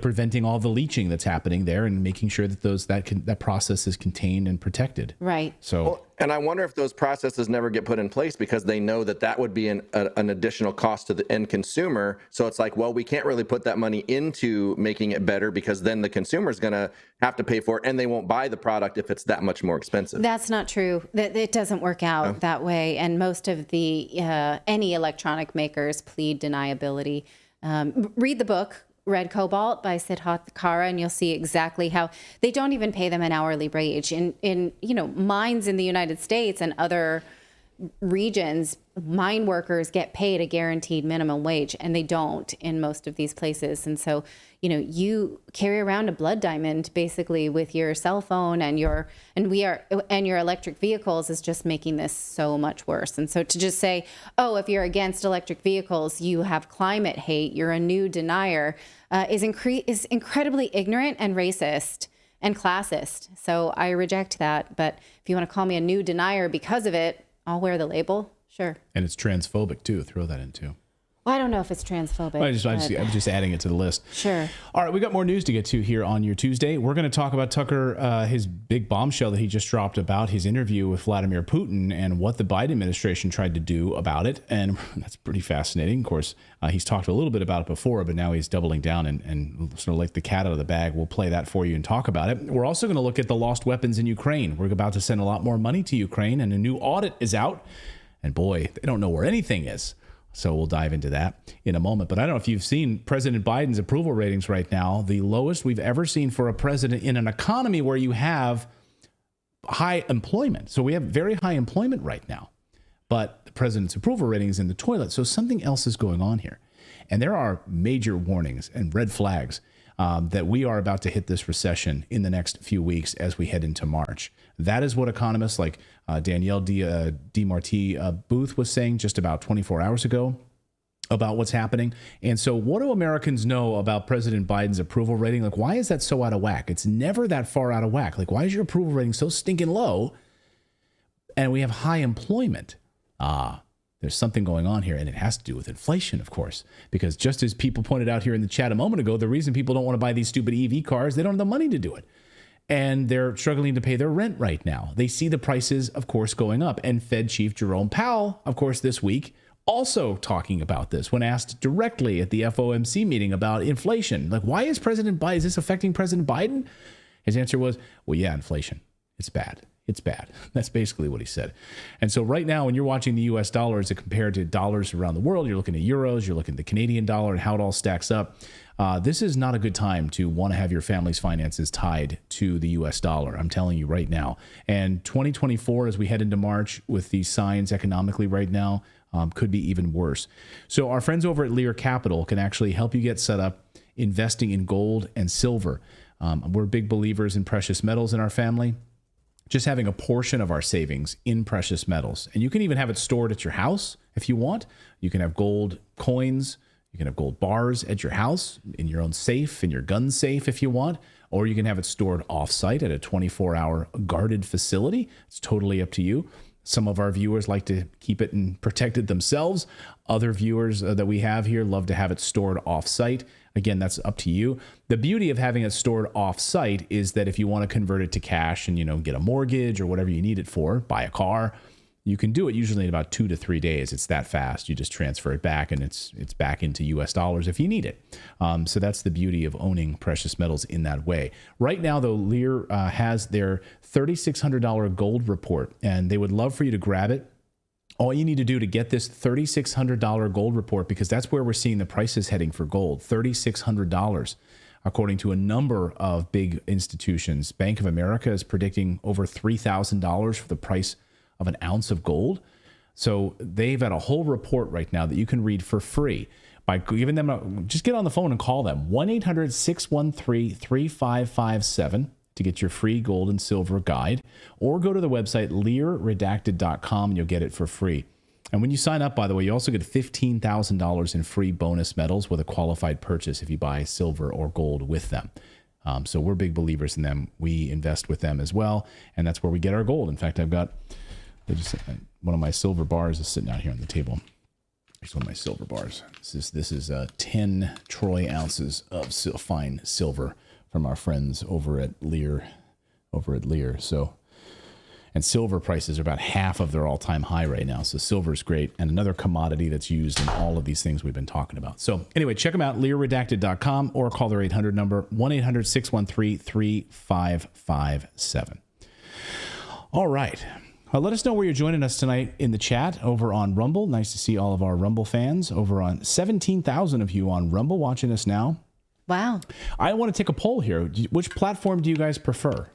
preventing all the leaching that's happening there and making sure that that process is contained and protected. Right. So, and I wonder if those processes never get put in place because they know that would be an additional cost to the end consumer. So it's like, well, we can't really put that money into making it better because then the consumer is going to have to pay for it and they won't buy the product if it's that much more expensive. That's not true. It doesn't work out that way. And most of any electronic makers plead deniability. Read the book, Red Cobalt by Siddharth Kara, and you'll see exactly how they don't even pay them an hourly wage. In mines in the United States and other regions, mine workers get paid a guaranteed minimum wage, and they don't in most of these places. And so, you carry around a blood diamond basically with your cell phone and your electric vehicles is just making this so much worse. And so to just say, oh, if you're against electric vehicles, you have climate hate, you're a new denier, is incredibly ignorant and racist and classist. So I reject that. But if you want to call me a new denier because of it, I'll wear the label. Sure. And it's transphobic too. Throw that in too. Well, I don't know if it's transphobic. I'm just adding it to the list. Sure. All right, we got more news to get to here on your Tuesday. We're going to talk about Tucker, his big bombshell that he just dropped about his interview with Vladimir Putin and what the Biden administration tried to do about it. And that's pretty fascinating. Of course, he's talked a little bit about it before, but now he's doubling down and sort of like the cat out of the bag. We'll play that for you and talk about it. We're also going to look at the lost weapons in Ukraine. We're about to send a lot more money to Ukraine, and a new audit is out. And boy, they don't know where anything is. So we'll dive into that in a moment. But I don't know if you've seen President Biden's approval ratings right now, the lowest we've ever seen for a president in an economy where you have high employment. So we have very high employment right now, but the president's approval rating is in the toilet. So something else is going on here. And there are major warnings and red flags that we are about to hit this recession in the next few weeks as we head into March. That is what economists like Danielle DeMarti Booth was saying just about 24 hours ago about what's happening. And so what do Americans know about President Biden's approval rating? Like, why is that so out of whack? It's never that far out of whack. Like, why is your approval rating so stinking low? And we have high employment. There's something going on here, and it has to do with inflation, of course, because just as people pointed out here in the chat a moment ago, the reason people don't want to buy these stupid EV cars, they don't have the money to do it. And they're struggling to pay their rent right now. They see the prices, of course, going up. And Fed Chief Jerome Powell, of course, this week, also talking about this when asked directly at the FOMC meeting about inflation. Like, why is is this affecting President Biden? His answer was, well, yeah, inflation. It's bad. It's bad. That's basically what he said. And so right now, when you're watching the U.S. dollar as compared to dollars around the world, you're looking at euros, you're looking at the Canadian dollar and how it all stacks up. This is not a good time to want to have your family's finances tied to the U.S. dollar. I'm telling you right now. And 2024, as we head into March with these signs economically right now, could be even worse. So our friends over at Lear Capital can actually help you get set up investing in gold and silver. We're big believers in precious metals in our family. Just having a portion of our savings in precious metals. And you can even have it stored at your house if you want. You can have gold coins. You can have gold bars at your house, in your own safe, in your gun safe if you want. Or you can have it stored off-site at a 24-hour guarded facility. It's totally up to you. Some of our viewers like to keep it and protect it themselves. Other viewers that we have here love to have it stored off-site. Again, that's up to you. The beauty of having it stored off-site is that if you want to convert it to cash and, get a mortgage or whatever you need it for, buy a car, you can do it usually in about 2 to 3 days. It's that fast. You just transfer it back and it's back into US dollars if you need it. So that's the beauty of owning precious metals in that way. Right now, though, Lear has their $3,600 gold report, and they would love for you to grab it. All you need to do to get this $3,600 gold report, because that's where we're seeing the prices heading for gold, $3,600. According to a number of big institutions, Bank of America is predicting over $3,000 for the price of an ounce of gold. So they've got a whole report right now that you can read for free by giving them just get on the phone and call them 1-800-613-3557 to get your free gold and silver guide, or go to the website learredacted.com and you'll get it for free. And when you sign up, by the way, you also get $15,000 in free bonus metals with a qualified purchase if you buy silver or gold with them. So we're big believers in them. We invest with them as well, and that's where we get our gold. In fact, I've got one of my silver bars is sitting out here on the table. Here's one of my silver bars. This is 10 troy ounces of fine silver from our friends over at Lear. So, and silver prices are about half of their all-time high right now. So silver is great, and another commodity that's used in all of these things we've been talking about. So anyway, check them out, learredacted.com, or call their 800 number, 1-800-613-3557. All right. Let us know where you're joining us tonight in the chat over on Rumble. Nice to see all of our Rumble fans over on 17,000 of you on Rumble watching us now. Wow. I want to take a poll here. Which platform do you guys prefer?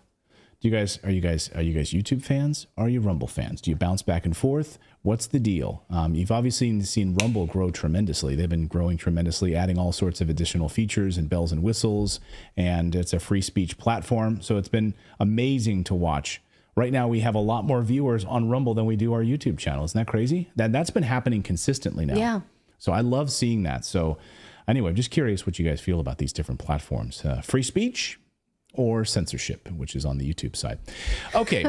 Are you guys YouTube fans? Are you Rumble fans? Do you bounce back and forth? What's the deal? You've obviously seen Rumble grow tremendously. They've been growing tremendously, adding all sorts of additional features and bells and whistles, and it's a free speech platform. So it's been amazing to watch. Right now, we have a lot more viewers on Rumble than we do our YouTube channel. Isn't that crazy? That's been happening consistently now. Yeah. So I love seeing that. So anyway, I'm just curious what you guys feel about these different platforms. Free speech or censorship, which is on the YouTube side. Okay.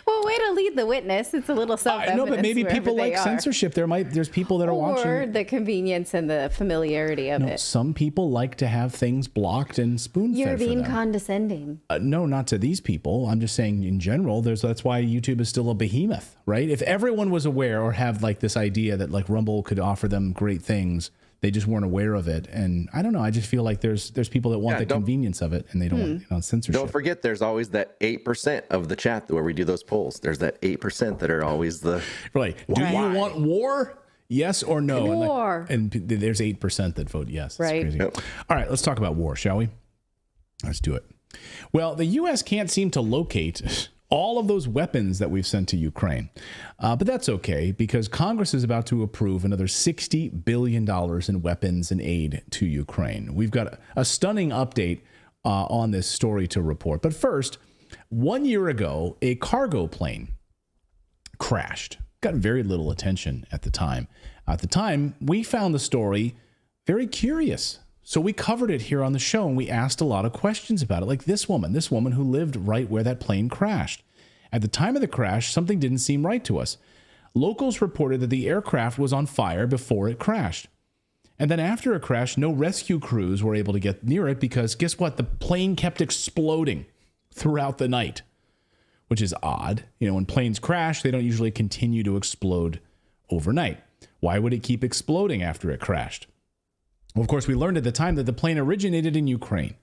Well, way to lead the witness. It's a little self-evident. No, but maybe people like censorship. There's people that are watching. Or the convenience and the familiarity of it. Some people like to have things blocked and spoon-fed. You're being for them. condescending. No, not to these people. I'm just saying in general, that's why YouTube is still a behemoth, right? If everyone was aware or have like this idea that like Rumble could offer them great things, they just weren't aware of it. And I don't know. I just feel like there's people that want the convenience of it, and they don't want censorship. Don't forget, there's always that 8% of the chat where we do those polls. There's that 8% that are always the right. Do you want war? Yes or no? War. And there's 8% that vote yes. That's right. Crazy. Yep. All right, let's talk about war, shall we? Let's do it. Well, the U.S. can't seem to locate all of those weapons that we've sent to Ukraine. But that's okay, because Congress is about to approve another $60 billion in weapons and aid to Ukraine. We've got a stunning update on this story to report. But first, 1 year ago, a cargo plane crashed. Got very little attention at the time. At the time, we found the story very curious. So we covered it here on the show, and we asked a lot of questions about it, like this woman who lived right where that plane crashed. At the time of the crash, something didn't seem right to us. Locals reported that the aircraft was on fire before it crashed. And then after it crashed, no rescue crews were able to get near it because guess what? The plane kept exploding throughout the night, which is odd. When planes crash, they don't usually continue to explode overnight. Why would it keep exploding after it crashed? Well, of course, we learned at the time that the plane originated in Ukraine.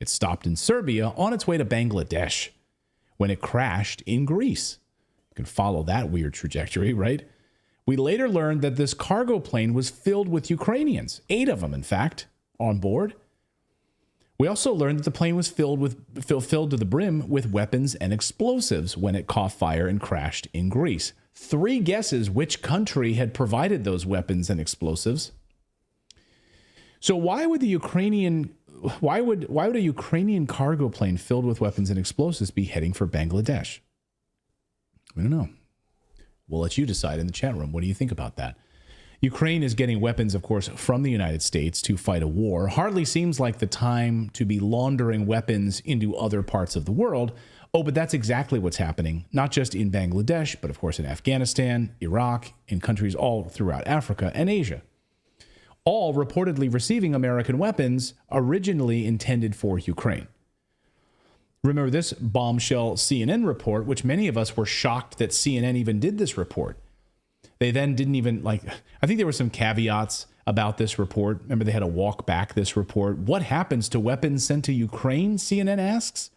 It stopped in Serbia on its way to Bangladesh when it crashed in Greece. You can follow that weird trajectory, right? We later learned that this cargo plane was filled with Ukrainians, 8 of them, in fact, on board. We also learned that the plane was filled to the brim with weapons and explosives when it caught fire and crashed in Greece. 3 guesses which country had provided those weapons and explosives. So why would a Ukrainian cargo plane filled with weapons and explosives be heading for Bangladesh? We don't know. We'll let you decide in the chat room. What do you think about that? Ukraine is getting weapons, of course, from the United States to fight a war. Hardly seems like the time to be laundering weapons into other parts of the world. Oh, but that's exactly what's happening, not just in Bangladesh, but of course in Afghanistan, Iraq, and countries all throughout Africa and Asia. All reportedly receiving American weapons originally intended for Ukraine. Remember this bombshell CNN report, which many of us were shocked that CNN even did this report. They then didn't even, I think there were some caveats about this report. Remember, they had to walk back this report. What happens to weapons sent to Ukraine, CNN asks?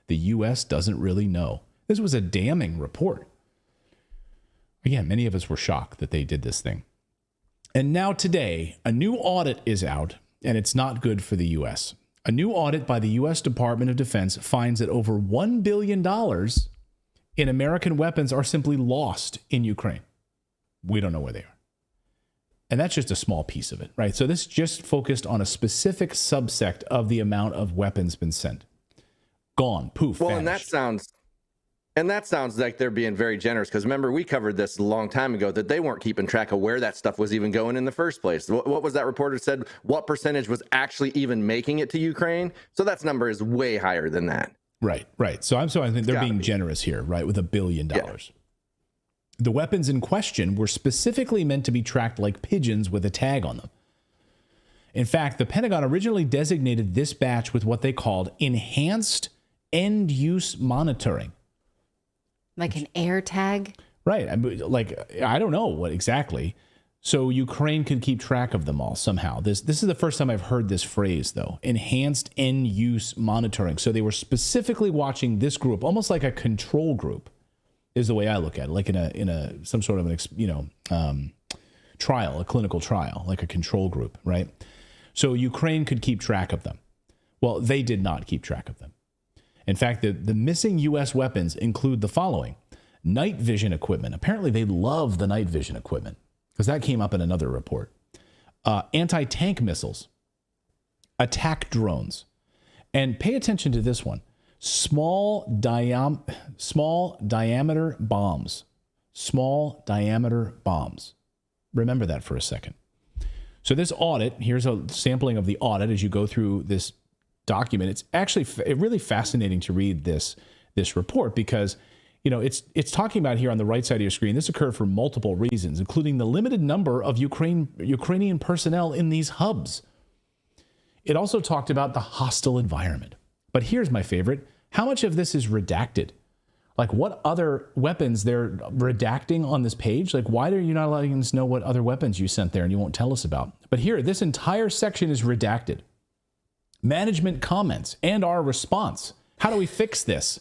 The U.S. doesn't really know. This was a damning report. Again, many of us were shocked that they did this thing. And now today, a new audit is out, and it's not good for the U.S. A new audit by the U.S. Department of Defense finds that over $1 billion in American weapons are simply lost in Ukraine. We don't know where they are. And that's just a small piece of it, right? So this just focused on a specific subsect of the amount of weapons been sent. Gone, poof, well, vanished. and that sounds like they're being very generous, because remember, we covered this a long time ago that they weren't keeping track of where that stuff was even going in the first place. What was that reporter said? What percentage was actually even making it to Ukraine? So that number is way higher than that. Right. So I think they're being generous here, right, with $1 billion. Yeah. The weapons in question were specifically meant to be tracked like pigeons with a tag on them. In fact, the Pentagon originally designated this batch with what they called enhanced end-use monitoring. Like an air tag? Right. I don't know what exactly. So Ukraine could keep track of them all somehow. This is the first time I've heard this phrase, though. Enhanced end-use monitoring. So they were specifically watching this group, almost like a control group, is the way I look at it, like in a some sort of an trial, a clinical trial, like a control group, right? So Ukraine could keep track of them. Well, they did not keep track of them. In fact, the missing U.S. weapons include the following: night vision equipment. Apparently, they love the night vision equipment, because that came up in another report. Anti-tank missiles, attack drones, and pay attention to this one. Small diameter bombs. Small diameter bombs. Remember that for a second. So this audit, here's a sampling of the audit as you go through this document. It's actually really fascinating to read this report, because it's talking about here on the right side of your screen. This occurred for multiple reasons, including the limited number of Ukrainian personnel in these hubs. It also talked about the hostile environment. But here's my favorite. How much of this is redacted? Like, what other weapons they're redacting on this page? Like, why are you not letting us know what other weapons you sent there and you won't tell us about? But here, this entire section is redacted. Management comments and our response. How do we fix this?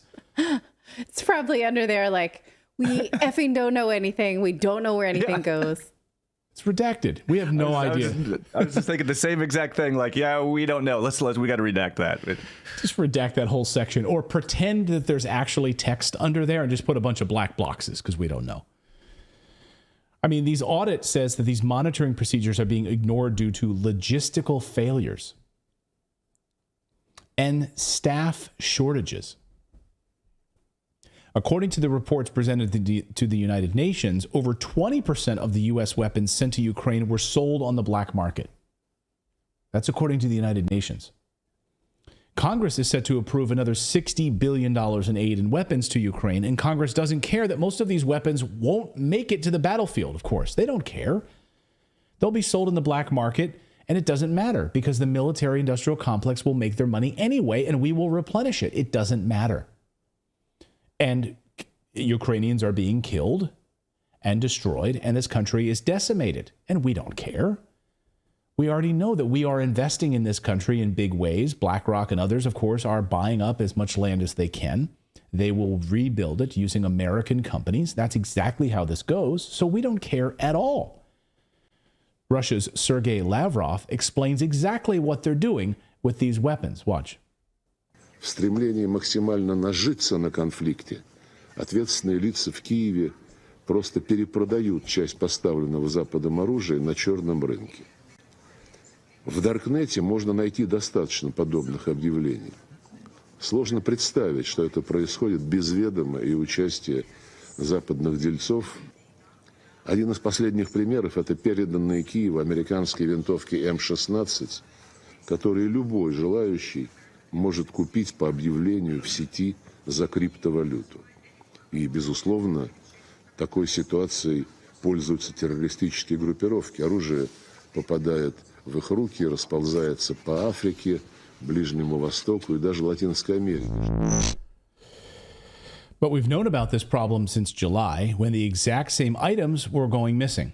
It's probably under there like, we effing don't know anything. We don't know where anything goes. It's redacted. We have no idea. I was just thinking the same exact thing. Like, yeah, we don't know. We got to redact that. Just redact that whole section, or pretend that there's actually text under there and just put a bunch of black boxes, because we don't know. I mean, these audit says that these monitoring procedures are being ignored due to logistical failures and staff shortages. According to the reports presented to the United Nations, over 20% of the U.S. weapons sent to Ukraine were sold on the black market. That's according to the United Nations. Congress is set to approve another $60 billion in aid and weapons to Ukraine, and Congress doesn't care that most of these weapons won't make it to the battlefield, of course. They don't care. They'll be sold in the black market, and it doesn't matter, because the military-industrial complex will make their money anyway, and we will replenish it. It doesn't matter. And Ukrainians are being killed and destroyed, and this country is decimated, and we don't care. We already know that we are investing in this country in big ways. BlackRock and others, of course, are buying up as much land as they can. They will rebuild it using American companies. That's exactly how this goes, so we don't care at all. Russia's Sergei Lavrov explains exactly what they're doing with these weapons. Watch. В стремлении максимально нажиться на конфликте, ответственные лица в Киеве просто перепродают часть поставленного Западом оружия на черном рынке. В Даркнете можно найти достаточно подобных объявлений. Сложно представить, что это происходит без ведома и участия западных дельцов. Один из последних примеров – это переданные Киеву американские винтовки М-16, которые любой желающий может купить по объявлению в сети за криптовалюту. И, безусловно, такой ситуацией пользуются террористические группировки. Оружие попадает в их руки, расползается по Африке, Ближнему Востоку и даже Латинской Америке. But we've known about this problem since July, when the exact same items were going missing.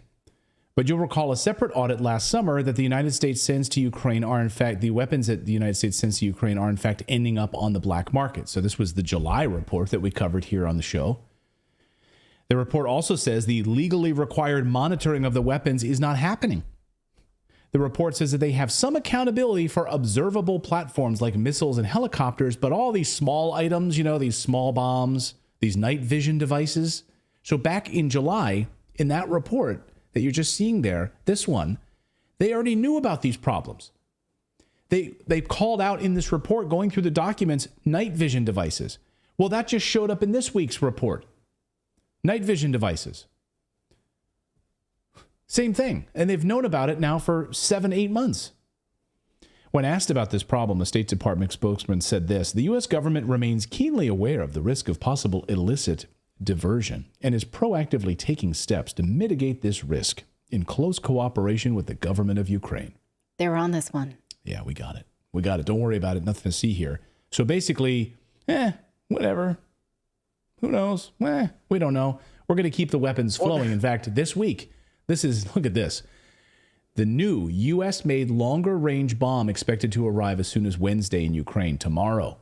But you'll recall a separate audit last summer that the United States sends to Ukraine are, in fact, the weapons that the United States sends to Ukraine are, in fact, ending up on the black market. So this was the July report that we covered here on the show. The report also says the legally required monitoring of the weapons is not happening. The report says that they have some accountability for observable platforms like missiles and helicopters, but all these small items, you know, these small bombs, these night vision devices. So back in July, in that report that you're just seeing there, this one, they already knew about these problems. They called out in this report, going through the documents, night vision devices. Well, that just showed up in this week's report. Night vision devices. Same thing. And they've known about it now for 7-8 months. When asked about this problem, a State Department spokesman said this: the U.S. government remains keenly aware of the risk of possible illicit diversion and is proactively taking steps to mitigate this risk in close cooperation with the government of Ukraine. They're on this one. Yeah, we got it. We got it. Don't worry about it. Nothing to see here. So basically, whatever. Who knows? We don't know. We're going to keep the weapons flowing. In fact, this week, look at this. The new U.S.-made longer-range bomb expected to arrive as soon as Wednesday in Ukraine, tomorrow.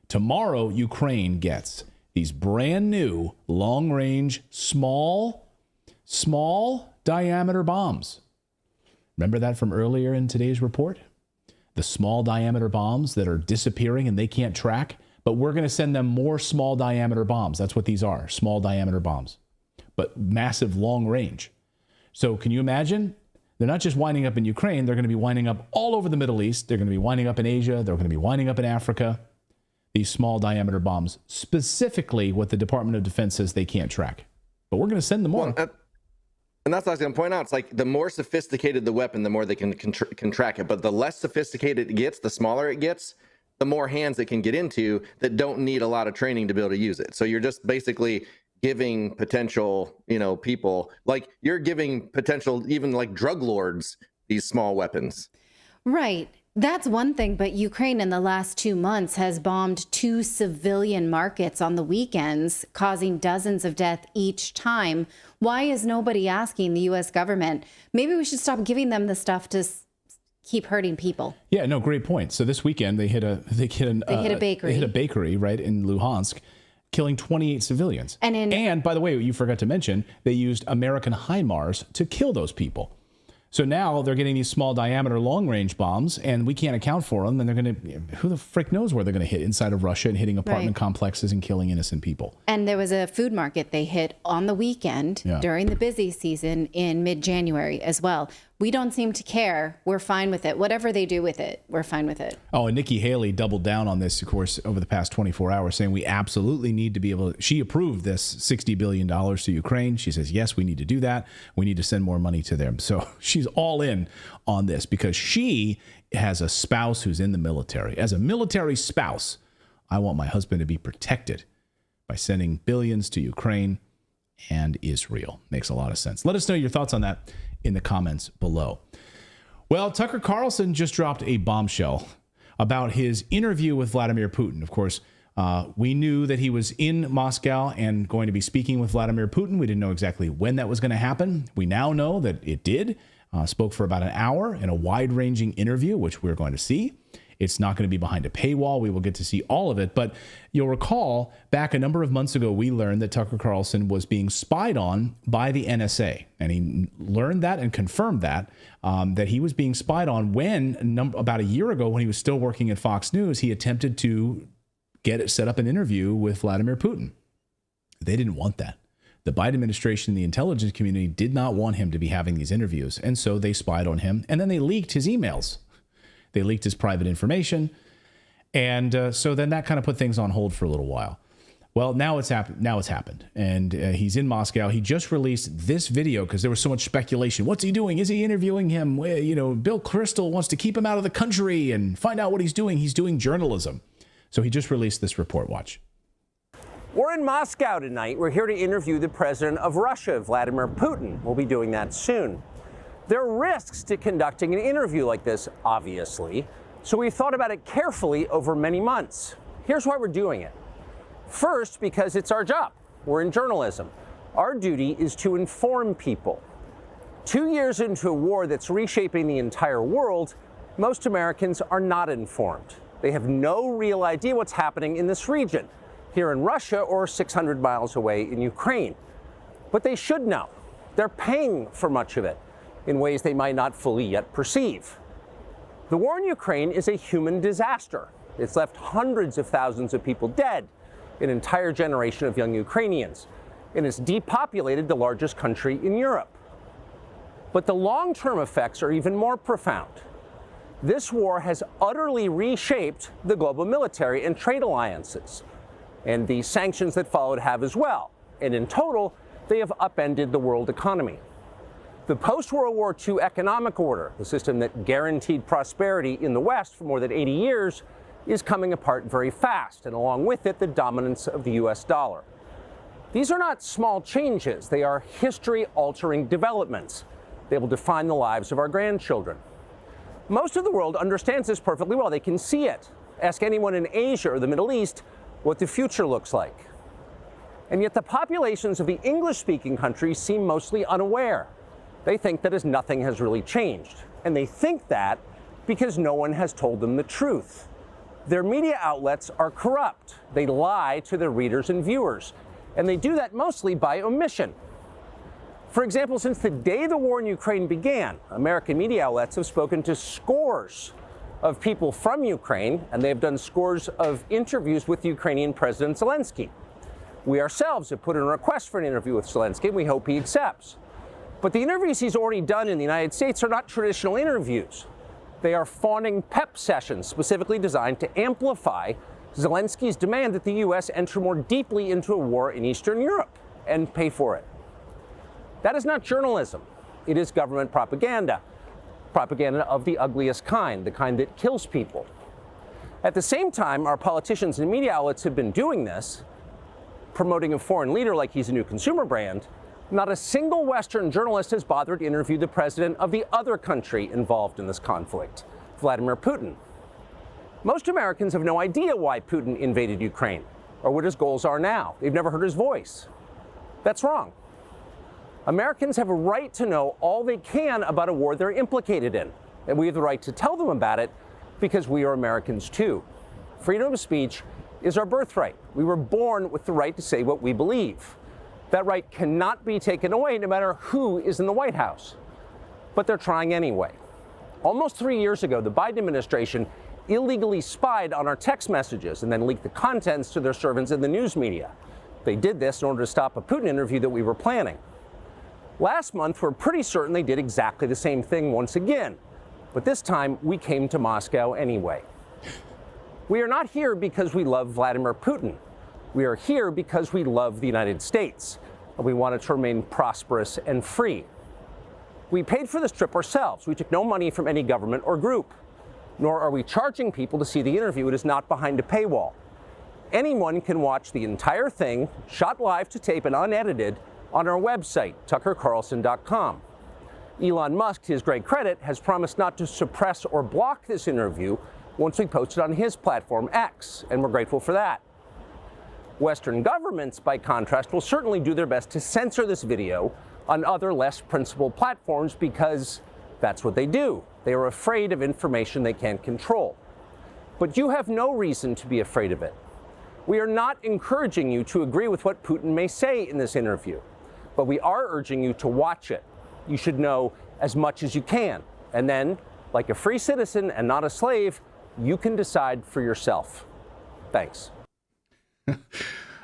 Tomorrow, Ukraine gets these brand new long-range, small diameter bombs. Remember that from earlier in today's report? The small diameter bombs that are disappearing and they can't track, but we're going to send them more small diameter bombs. That's what these are, small diameter bombs, but massive long range. So can you imagine? They're not just winding up in Ukraine. They're going to be winding up all over the Middle East. They're going to be winding up in Asia. They're going to be winding up in Africa. These small diameter bombs, specifically what the Department of Defense says they can't track. But we're going to send them more. And that's what I was going to point out. It's like the more sophisticated the weapon, the more they can track it. But the less sophisticated it gets, the smaller it gets, the more hands it can get into that don't need a lot of training to be able to use it. So you're just basically giving potential, people, like you're giving potential, even like drug lords, these small weapons. Right. That's one thing. But Ukraine in the last 2 months has bombed 2 civilian markets on the weekends, causing dozens of deaths each time. Why is nobody asking the U.S. government? Maybe we should stop giving them the stuff to keep hurting people. Yeah, no, great point. So this weekend they hit a bakery. They hit a bakery right in Luhansk, killing 28 civilians. And by the way, you forgot to mention, they used American HIMARS to kill those people. So now they're getting these small diameter long range bombs and we can't account for them. And they're going to, who the frick knows where they're going to hit inside of Russia and hitting apartment complexes and killing innocent people. And there was a food market they hit on the weekend during the busy season in mid-January as well. We don't seem to care. We're fine with it. Whatever they do with it, we're fine with it. Oh, and Nikki Haley doubled down on this, of course, over the past 24 hours, saying we absolutely need to be able to. She approved this $60 billion to Ukraine. She says, yes, we need to do that. We need to send more money to them. So she's all in on this because she has a spouse who's in the military. As a military spouse, I want my husband to be protected by sending billions to Ukraine and Israel. Makes a lot of sense. Let us know your thoughts on that in the comments below. Well, Tucker Carlson just dropped a bombshell about his interview with Vladimir Putin. Of course, we knew that he was in Moscow and going to be speaking with Vladimir Putin. We didn't know exactly when that was going to happen. We now know that it did. Spoke for about an hour in a wide-ranging interview, which we're going to see. It's not going to be behind a paywall. We will get to see all of it. But you'll recall back a number of months ago, we learned that Tucker Carlson was being spied on by the NSA. And he learned that and confirmed that he was being spied on when about a year ago, when he was still working at Fox News, he attempted to set up an interview with Vladimir Putin. They didn't want that. The Biden administration and the intelligence community did not want him to be having these interviews. And so they spied on him. And then they leaked his emails. They leaked his private information. And so then that kind of put things on hold for a little while. Well, now it's happened. And he's in Moscow. He just released this video because there was so much speculation. What's he doing? Is he interviewing him? You know, Bill Kristol wants to keep him out of the country and find out what he's doing. He's doing journalism. So he just released this report. Watch. We're in Moscow tonight. We're here to interview the president of Russia, Vladimir Putin. We'll be doing that soon. There are risks to conducting an interview like this, obviously. So we thought about it carefully over many months. Here's why we're doing it. First, because it's our job. We're in journalism. Our duty is to inform people. 2 years into a war that's reshaping the entire world, most Americans are not informed. They have no real idea what's happening in this region, here in Russia or 600 miles away in Ukraine. But they should know. They're paying for much of it in ways they might not fully yet perceive. The war in Ukraine is a human disaster. It's left hundreds of thousands of people dead, an entire generation of young Ukrainians, and it's depopulated the largest country in Europe. But the long-term effects are even more profound. This war has utterly reshaped the global military and trade alliances, and the sanctions that followed have as well. And in total, they have upended the world economy. The post-World War II economic order, the system that guaranteed prosperity in the West for more than 80 years, is coming apart very fast, and along with it, the dominance of the US dollar. These are not small changes. They are history-altering developments. They will define the lives of our grandchildren. Most of the world understands this perfectly well. They can see it. Ask anyone in Asia or the Middle East what the future looks like. And yet the populations of the English-speaking countries seem mostly unaware. They think that as nothing has really changed. And they think that because no one has told them the truth. Their media outlets are corrupt. They lie to their readers and viewers. And they do that mostly by omission. For example, since the day the war in Ukraine began, American media outlets have spoken to scores of people from Ukraine, and they have done scores of interviews with Ukrainian President Zelensky. We ourselves have put in a request for an interview with Zelensky, and we hope he accepts. But the interviews he's already done in the United States are not traditional interviews. They are fawning pep sessions specifically designed to amplify Zelensky's demand that the U.S. enter more deeply into a war in Eastern Europe and pay for it. That is not journalism. It is government propaganda. Propaganda of the ugliest kind, the kind that kills people. At the same time, our politicians and media outlets have been doing this, promoting a foreign leader like he's a new consumer brand. Not a single Western journalist has bothered to interview the president of the other country involved in this conflict, Vladimir Putin. Most Americans have no idea why Putin invaded Ukraine or what his goals are now. They've never heard his voice. That's wrong. Americans have a right to know all they can about a war they're implicated in, and we have the right to tell them about it because we are Americans too. Freedom of speech is our birthright. We were born with the right to say what we believe. That right cannot be taken away no matter who is in the White House. But they're trying anyway. Almost 3 years ago, the Biden administration illegally spied on our text messages and then leaked the contents to their servants in the news media. They did this in order to stop a Putin interview that we were planning. Last month, we're pretty certain they did exactly the same thing once again. But this time, we came to Moscow anyway. We are not here because we love Vladimir Putin. We are here because we love the United States, and we want it to remain prosperous and free. We paid for this trip ourselves. We took no money from any government or group, nor are we charging people to see the interview. It is not behind a paywall. Anyone can watch the entire thing, shot live to tape and unedited, on our website, tuckercarlson.com. Elon Musk, to his great credit, has promised not to suppress or block this interview once we post it on his platform, X, and we're grateful for that. Western governments, by contrast, will certainly do their best to censor this video on other less principled platforms because that's what they do. They are afraid of information they can't control. But you have no reason to be afraid of it. We are not encouraging you to agree with what Putin may say in this interview, but we are urging you to watch it. You should know as much as you can. And then, like a free citizen and not a slave, you can decide for yourself. Thanks.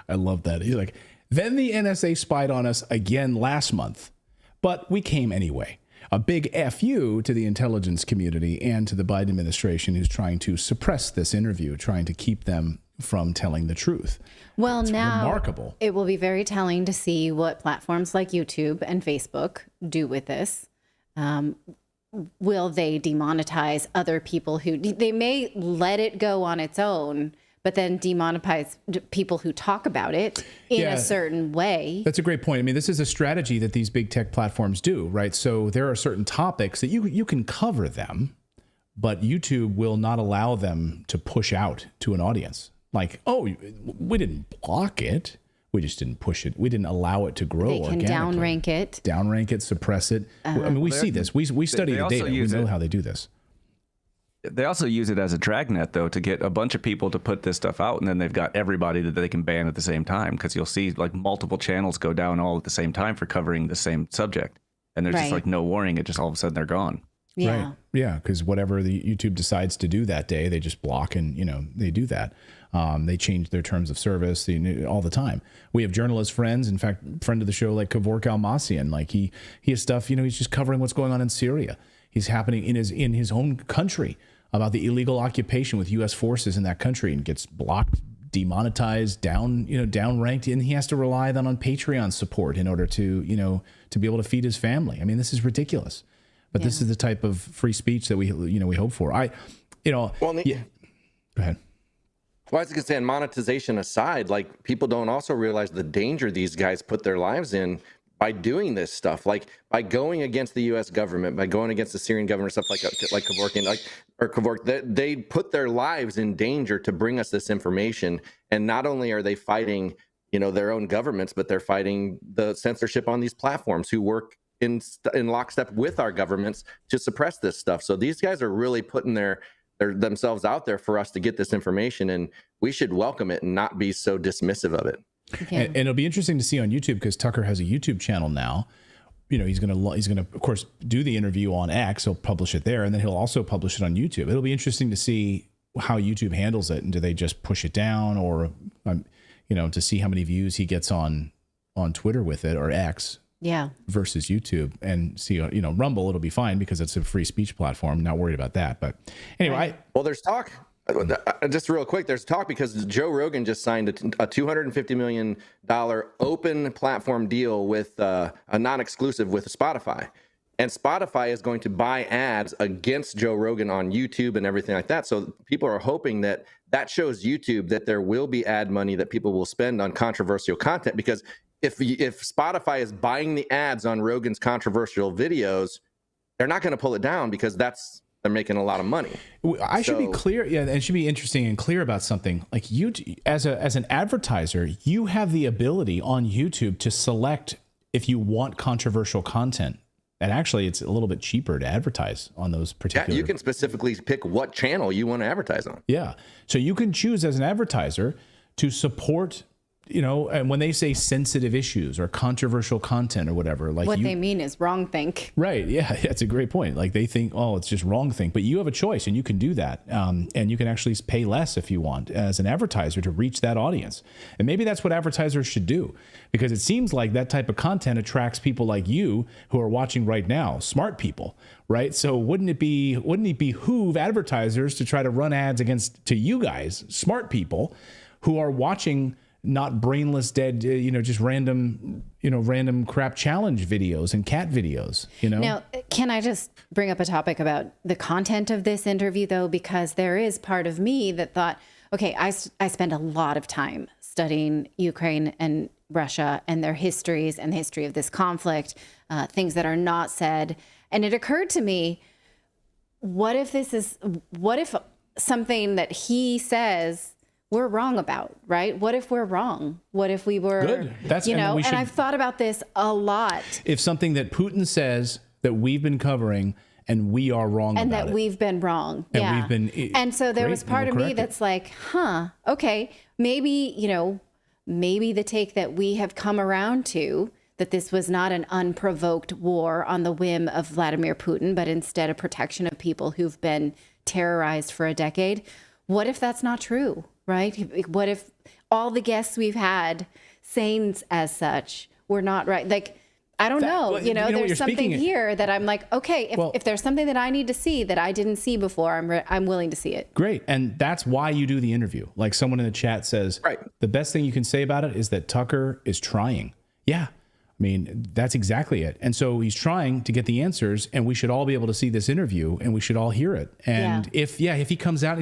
I love that. He's like, then the NSA spied on us again last month, but we came anyway. a big FU to the intelligence community and to the Biden administration, who's trying to suppress this interview, trying to keep them from telling the truth. Well, it's now remarkable. It will be very telling to see what platforms like YouTube and Facebook do with this. Will they demonetize other people who they may let it go on its own, but then demonetize people who talk about it in a certain way? That's a great point. I mean, this is a strategy that these big tech platforms do, right? So there are certain topics that you can cover them, but YouTube will not allow them to push out to an audience. Like, oh, we didn't block it. We just didn't push it. We didn't allow it to grow organically. They can downrank it. Downrank it, suppress it. I mean, we see this. We study the data. We know how they do this. They also use it as a dragnet, though, to get a bunch of people to put this stuff out, and then they've got everybody that they can ban at the same time, because you'll see like multiple channels go down all at the same time for covering the same subject, and there's just like no warning. It just all of a sudden they're gone. Yeah. Right. Yeah, because whatever the YouTube decides to do that day, they just block, and they do that. They change their terms of service all the time. We have journalist friends, in fact, friend of the show like Kevork Almassian, like he has stuff. He's just covering what's going on in Syria. He's happening in his own country about the illegal occupation with U.S. forces in that country, and gets blocked, demonetized, downranked, and he has to rely then on Patreon support in order to be able to feed his family. I mean, this is ridiculous. But this is the type of free speech that we hope for. Go ahead. Well, I was going to say, and monetization aside, like, people don't also realize the danger these guys put their lives in by doing this stuff, like by going against the U.S. government, by going against the Syrian government, stuff like Kevork, they put their lives in danger to bring us this information. And not only are they fighting, their own governments, but they're fighting the censorship on these platforms who work in lockstep with our governments to suppress this stuff. So these guys are really putting themselves out there for us to get this information, and we should welcome it and not be so dismissive of it. And it'll be interesting to see on YouTube, because Tucker has a YouTube channel now. He's gonna of course do the interview on X. He'll publish it there, and then he'll also publish it on YouTube. It'll be interesting to see how YouTube handles it, and do they just push it down, or to see how many views he gets on Twitter with it, or X. Yeah. Versus YouTube, and see, Rumble, it'll be fine because it's a free speech platform. Not worried about that. But anyway, well, there's talk. Just real quick, there's talk because Joe Rogan just signed a $250 million open platform deal with a non-exclusive with Spotify. And Spotify is going to buy ads against Joe Rogan on YouTube and everything like that. So people are hoping that shows YouTube that there will be ad money that people will spend on controversial content, because if Spotify is buying the ads on Rogan's controversial videos, they're not going to pull it down, because they're making a lot of money. I should be clear. Yeah, it should be interesting and clear about something. Like, you, as an advertiser, you have the ability on YouTube to select if you want controversial content. And actually, it's a little bit cheaper to advertise on those particular. Yeah, you can specifically pick what channel you want to advertise on. Yeah. So you can choose as an advertiser to support, and when they say sensitive issues or controversial content or whatever, like what they mean is wrong think. Right. Yeah. That's a great point. Like, they think, oh, it's just wrong think, but you have a choice, and you can do that. And you can actually pay less if you want as an advertiser to reach that audience. And maybe that's what advertisers should do, because it seems like that type of content attracts people like you who are watching right now, smart people, right? So wouldn't it behoove advertisers to try to run ads to you guys, smart people who are watching, not brainless, dead, just random crap challenge videos and cat videos, Now, can I just bring up a topic about the content of this interview, though? Because there is part of me that thought, okay, I spend a lot of time studying Ukraine and Russia and their histories and the history of this conflict, things that are not said. And it occurred to me, what if something that he says we're wrong about, right? What if we're wrong? What if we were, good. And I've thought about this a lot. If something that Putin says that we've been covering and we are wrong and about that we've been wrong. And yeah. we've been and so there was part of me that's like, okay, maybe the take that we have come around to, that this was not an unprovoked war on the whim of Vladimir Putin, but instead a protection of people who've been terrorized for a decade. What if that's not true, right? What if all the guests we've had saying as such were not right? Like, I don't know. There's something speaking here that I'm like, okay, if there's something that I need to see that I didn't see before, I'm willing to see it. Great. And that's why you do the interview. Like someone in the chat says, the best thing you can say about it is that Tucker is trying. Yeah. I mean, that's exactly it. And so he's trying to get the answers, and we should all be able to see this interview, and we should all hear it. And if he comes out and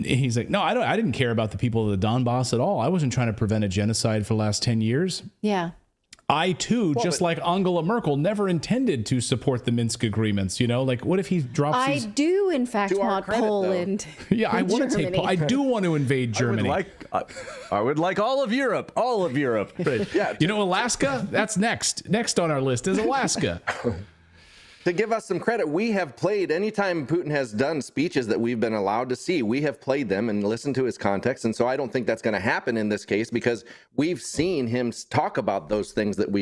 he's like, no, I didn't care about the people of the Donbass at all. I wasn't trying to prevent a genocide for the last 10 years. Yeah. I, too, like Angela Merkel, never intended to support the Minsk agreements. Like, what if he drops I do, in fact, want Poland. Yeah, I want to take. I do want to invade Germany. I would like all of Europe. All of Europe. Right. Yeah. Alaska? That's next. Next on our list is Alaska. To give us some credit, we have played, anytime Putin has done speeches that we've been allowed to see, we have played them and listened to his context. And so I don't think that's going to happen in this case, because we've seen him talk about those things that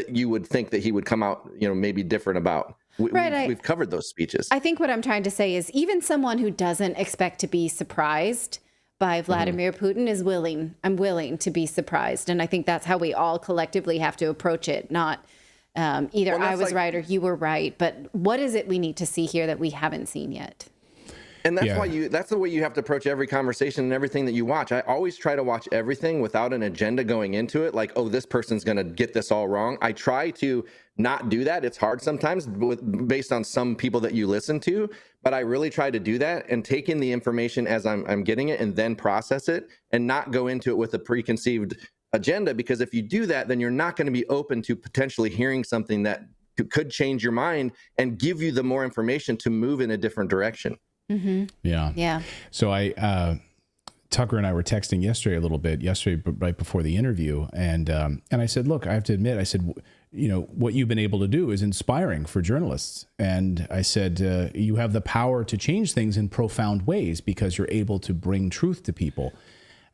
you would think that he would come out, maybe different about. We've covered those speeches. I think what I'm trying to say is even someone who doesn't expect to be surprised by Vladimir Putin is willing. I'm willing to be surprised. And I think that's how we all collectively have to approach it, not either I was right or you were right, but what is it we need to see here that we haven't seen yet? And that's why that's the way you have to approach every conversation and everything that you watch. I always try to watch everything without an agenda going into it. Like, oh, this person's going to get this all wrong. I try to not do that. It's hard sometimes based on some people that you listen to, but I really try to do that and take in the information as I'm getting it and then process it and not go into it with a preconceived agenda, because if you do that, then you're not going to be open to potentially hearing something that could change your mind and give you the more information to move in a different direction. Mm-hmm. Yeah. So Tucker and I were texting yesterday right before the interview, and I said, look, I have to admit, I said, what you've been able to do is inspiring for journalists, and I said, you have the power to change things in profound ways because you're able to bring truth to people.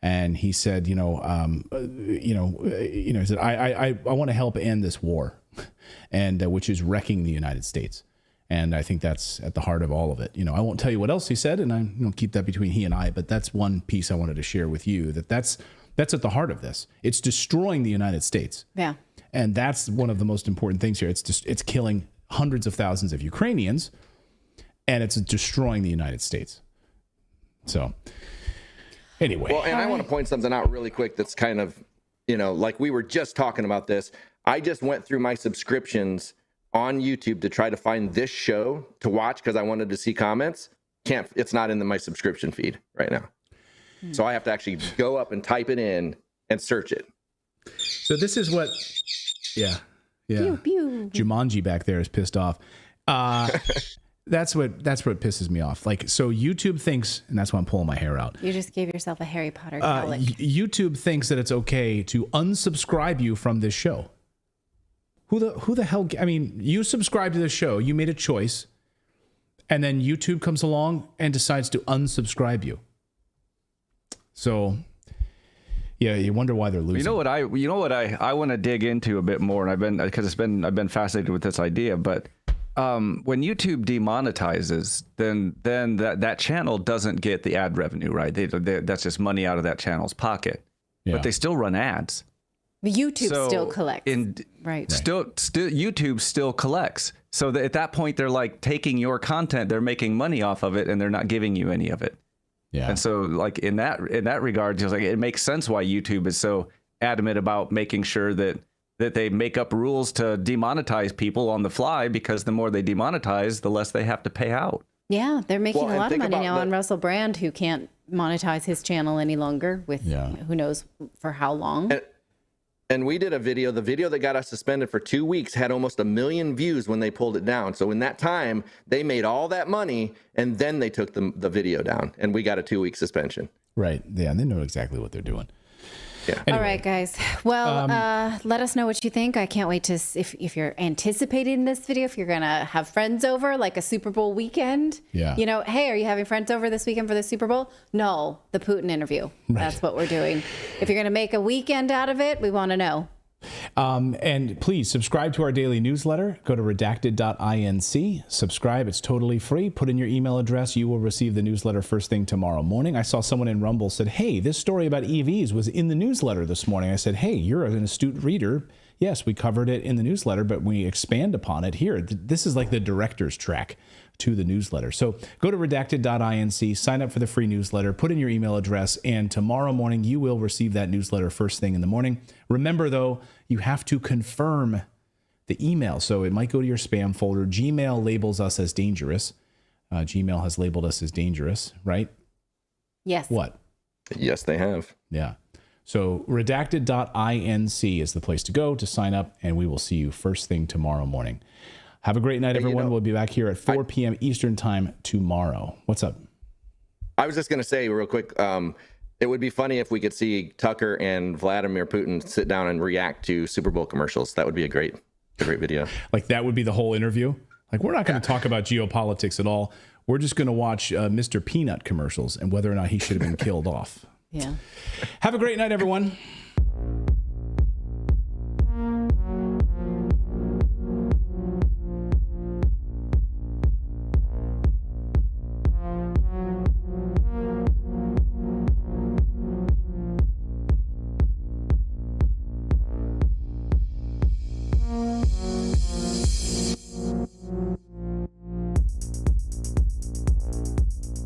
And he said, he said, I want to help end this war, and which is wrecking the United States. And I think that's at the heart of all of it. I won't tell you what else he said, and I keep that between he and I. But that's one piece I wanted to share with you. That's at the heart of this. It's destroying the United States. Yeah. And that's one of the most important things here. It's killing hundreds of thousands of Ukrainians, and it's destroying the United States. So. Anyway. Well, and I want to point something out really quick that's kind of, like we were just talking about this. I just went through my subscriptions on YouTube to try to find this show to watch because I wanted to see comments. It's not in my subscription feed right now. So I have to actually go up and type it in and search it. So this is what, yeah. Pew, pew. Jumanji back there is pissed off. That's what pisses me off. Like, so YouTube thinks, and that's why I'm pulling my hair out. You just gave yourself a Harry Potter colic. YouTube thinks that it's okay to unsubscribe you from this show. Who the hell? I mean, you subscribe to this show, you made a choice, and then YouTube comes along and decides to unsubscribe you. So, yeah, you wonder why they're losing. You know what I want to dig into a bit more, and I've been fascinated with this idea, but. When YouTube demonetizes, then that channel doesn't get the ad revenue, right? That's just money out of that channel's pocket. Yeah. But they still run ads. YouTube still collects. Right. Still, YouTube still collects. So at that point, they're like taking your content, they're making money off of it, and they're not giving you any of it. Yeah. And so, like in that regard, just like it makes sense why YouTube is so adamant about making sure that they make up rules to demonetize people on the fly, because the more they demonetize, the less they have to pay out. Yeah, they're making a lot of money now on Russell Brand, who can't monetize his channel any longer with who knows for how long. And we did a video. The video that got us suspended for 2 weeks had almost 1 million views when they pulled it down. So in that time, they made all that money, and then they took the video down, and we got a 2-week suspension. Right. Yeah, and they know exactly what they're doing. Yeah. Anyway. All right, guys. Well, let us know what you think. I can't wait to, if you're anticipating this video, if you're going to have friends over like a Super Bowl weekend. Yeah. Hey, are you having friends over this weekend for the Super Bowl? No, the Putin interview. Right. That's what we're doing. If you're going to make a weekend out of it, we want to know. And please subscribe to our daily newsletter. Go to redacted.inc. Subscribe. It's totally free. Put in your email address. You will receive the newsletter first thing tomorrow morning. I saw someone in Rumble said, hey, this story about EVs was in the newsletter this morning. I said, hey, you're an astute reader. Yes, we covered it in the newsletter, but we expand upon it here. This is like the director's track to the newsletter. So go to redacted.inc, sign up for the free newsletter, put in your email address, and tomorrow morning you will receive that newsletter first thing in the morning. Remember, though, you have to confirm the email. So it might go to your spam folder. Gmail labels us as dangerous. Gmail has labeled us as dangerous, right? Yes. What? Yes, they have. Yeah. So redacted.inc is the place to go to sign up, and we will see you first thing tomorrow morning. Have a great night, everyone. We'll be back here at 4 p.m. Eastern time tomorrow. What's up? I was just going to say real quick, it would be funny if we could see Tucker and Vladimir Putin sit down and react to Super Bowl commercials. That would be a great video. Like that would be the whole interview? Like, we're not going to talk about geopolitics at all. We're just going to watch Mr. Peanut commercials and whether or not he should have been killed off. Yeah. Have a great night, everyone.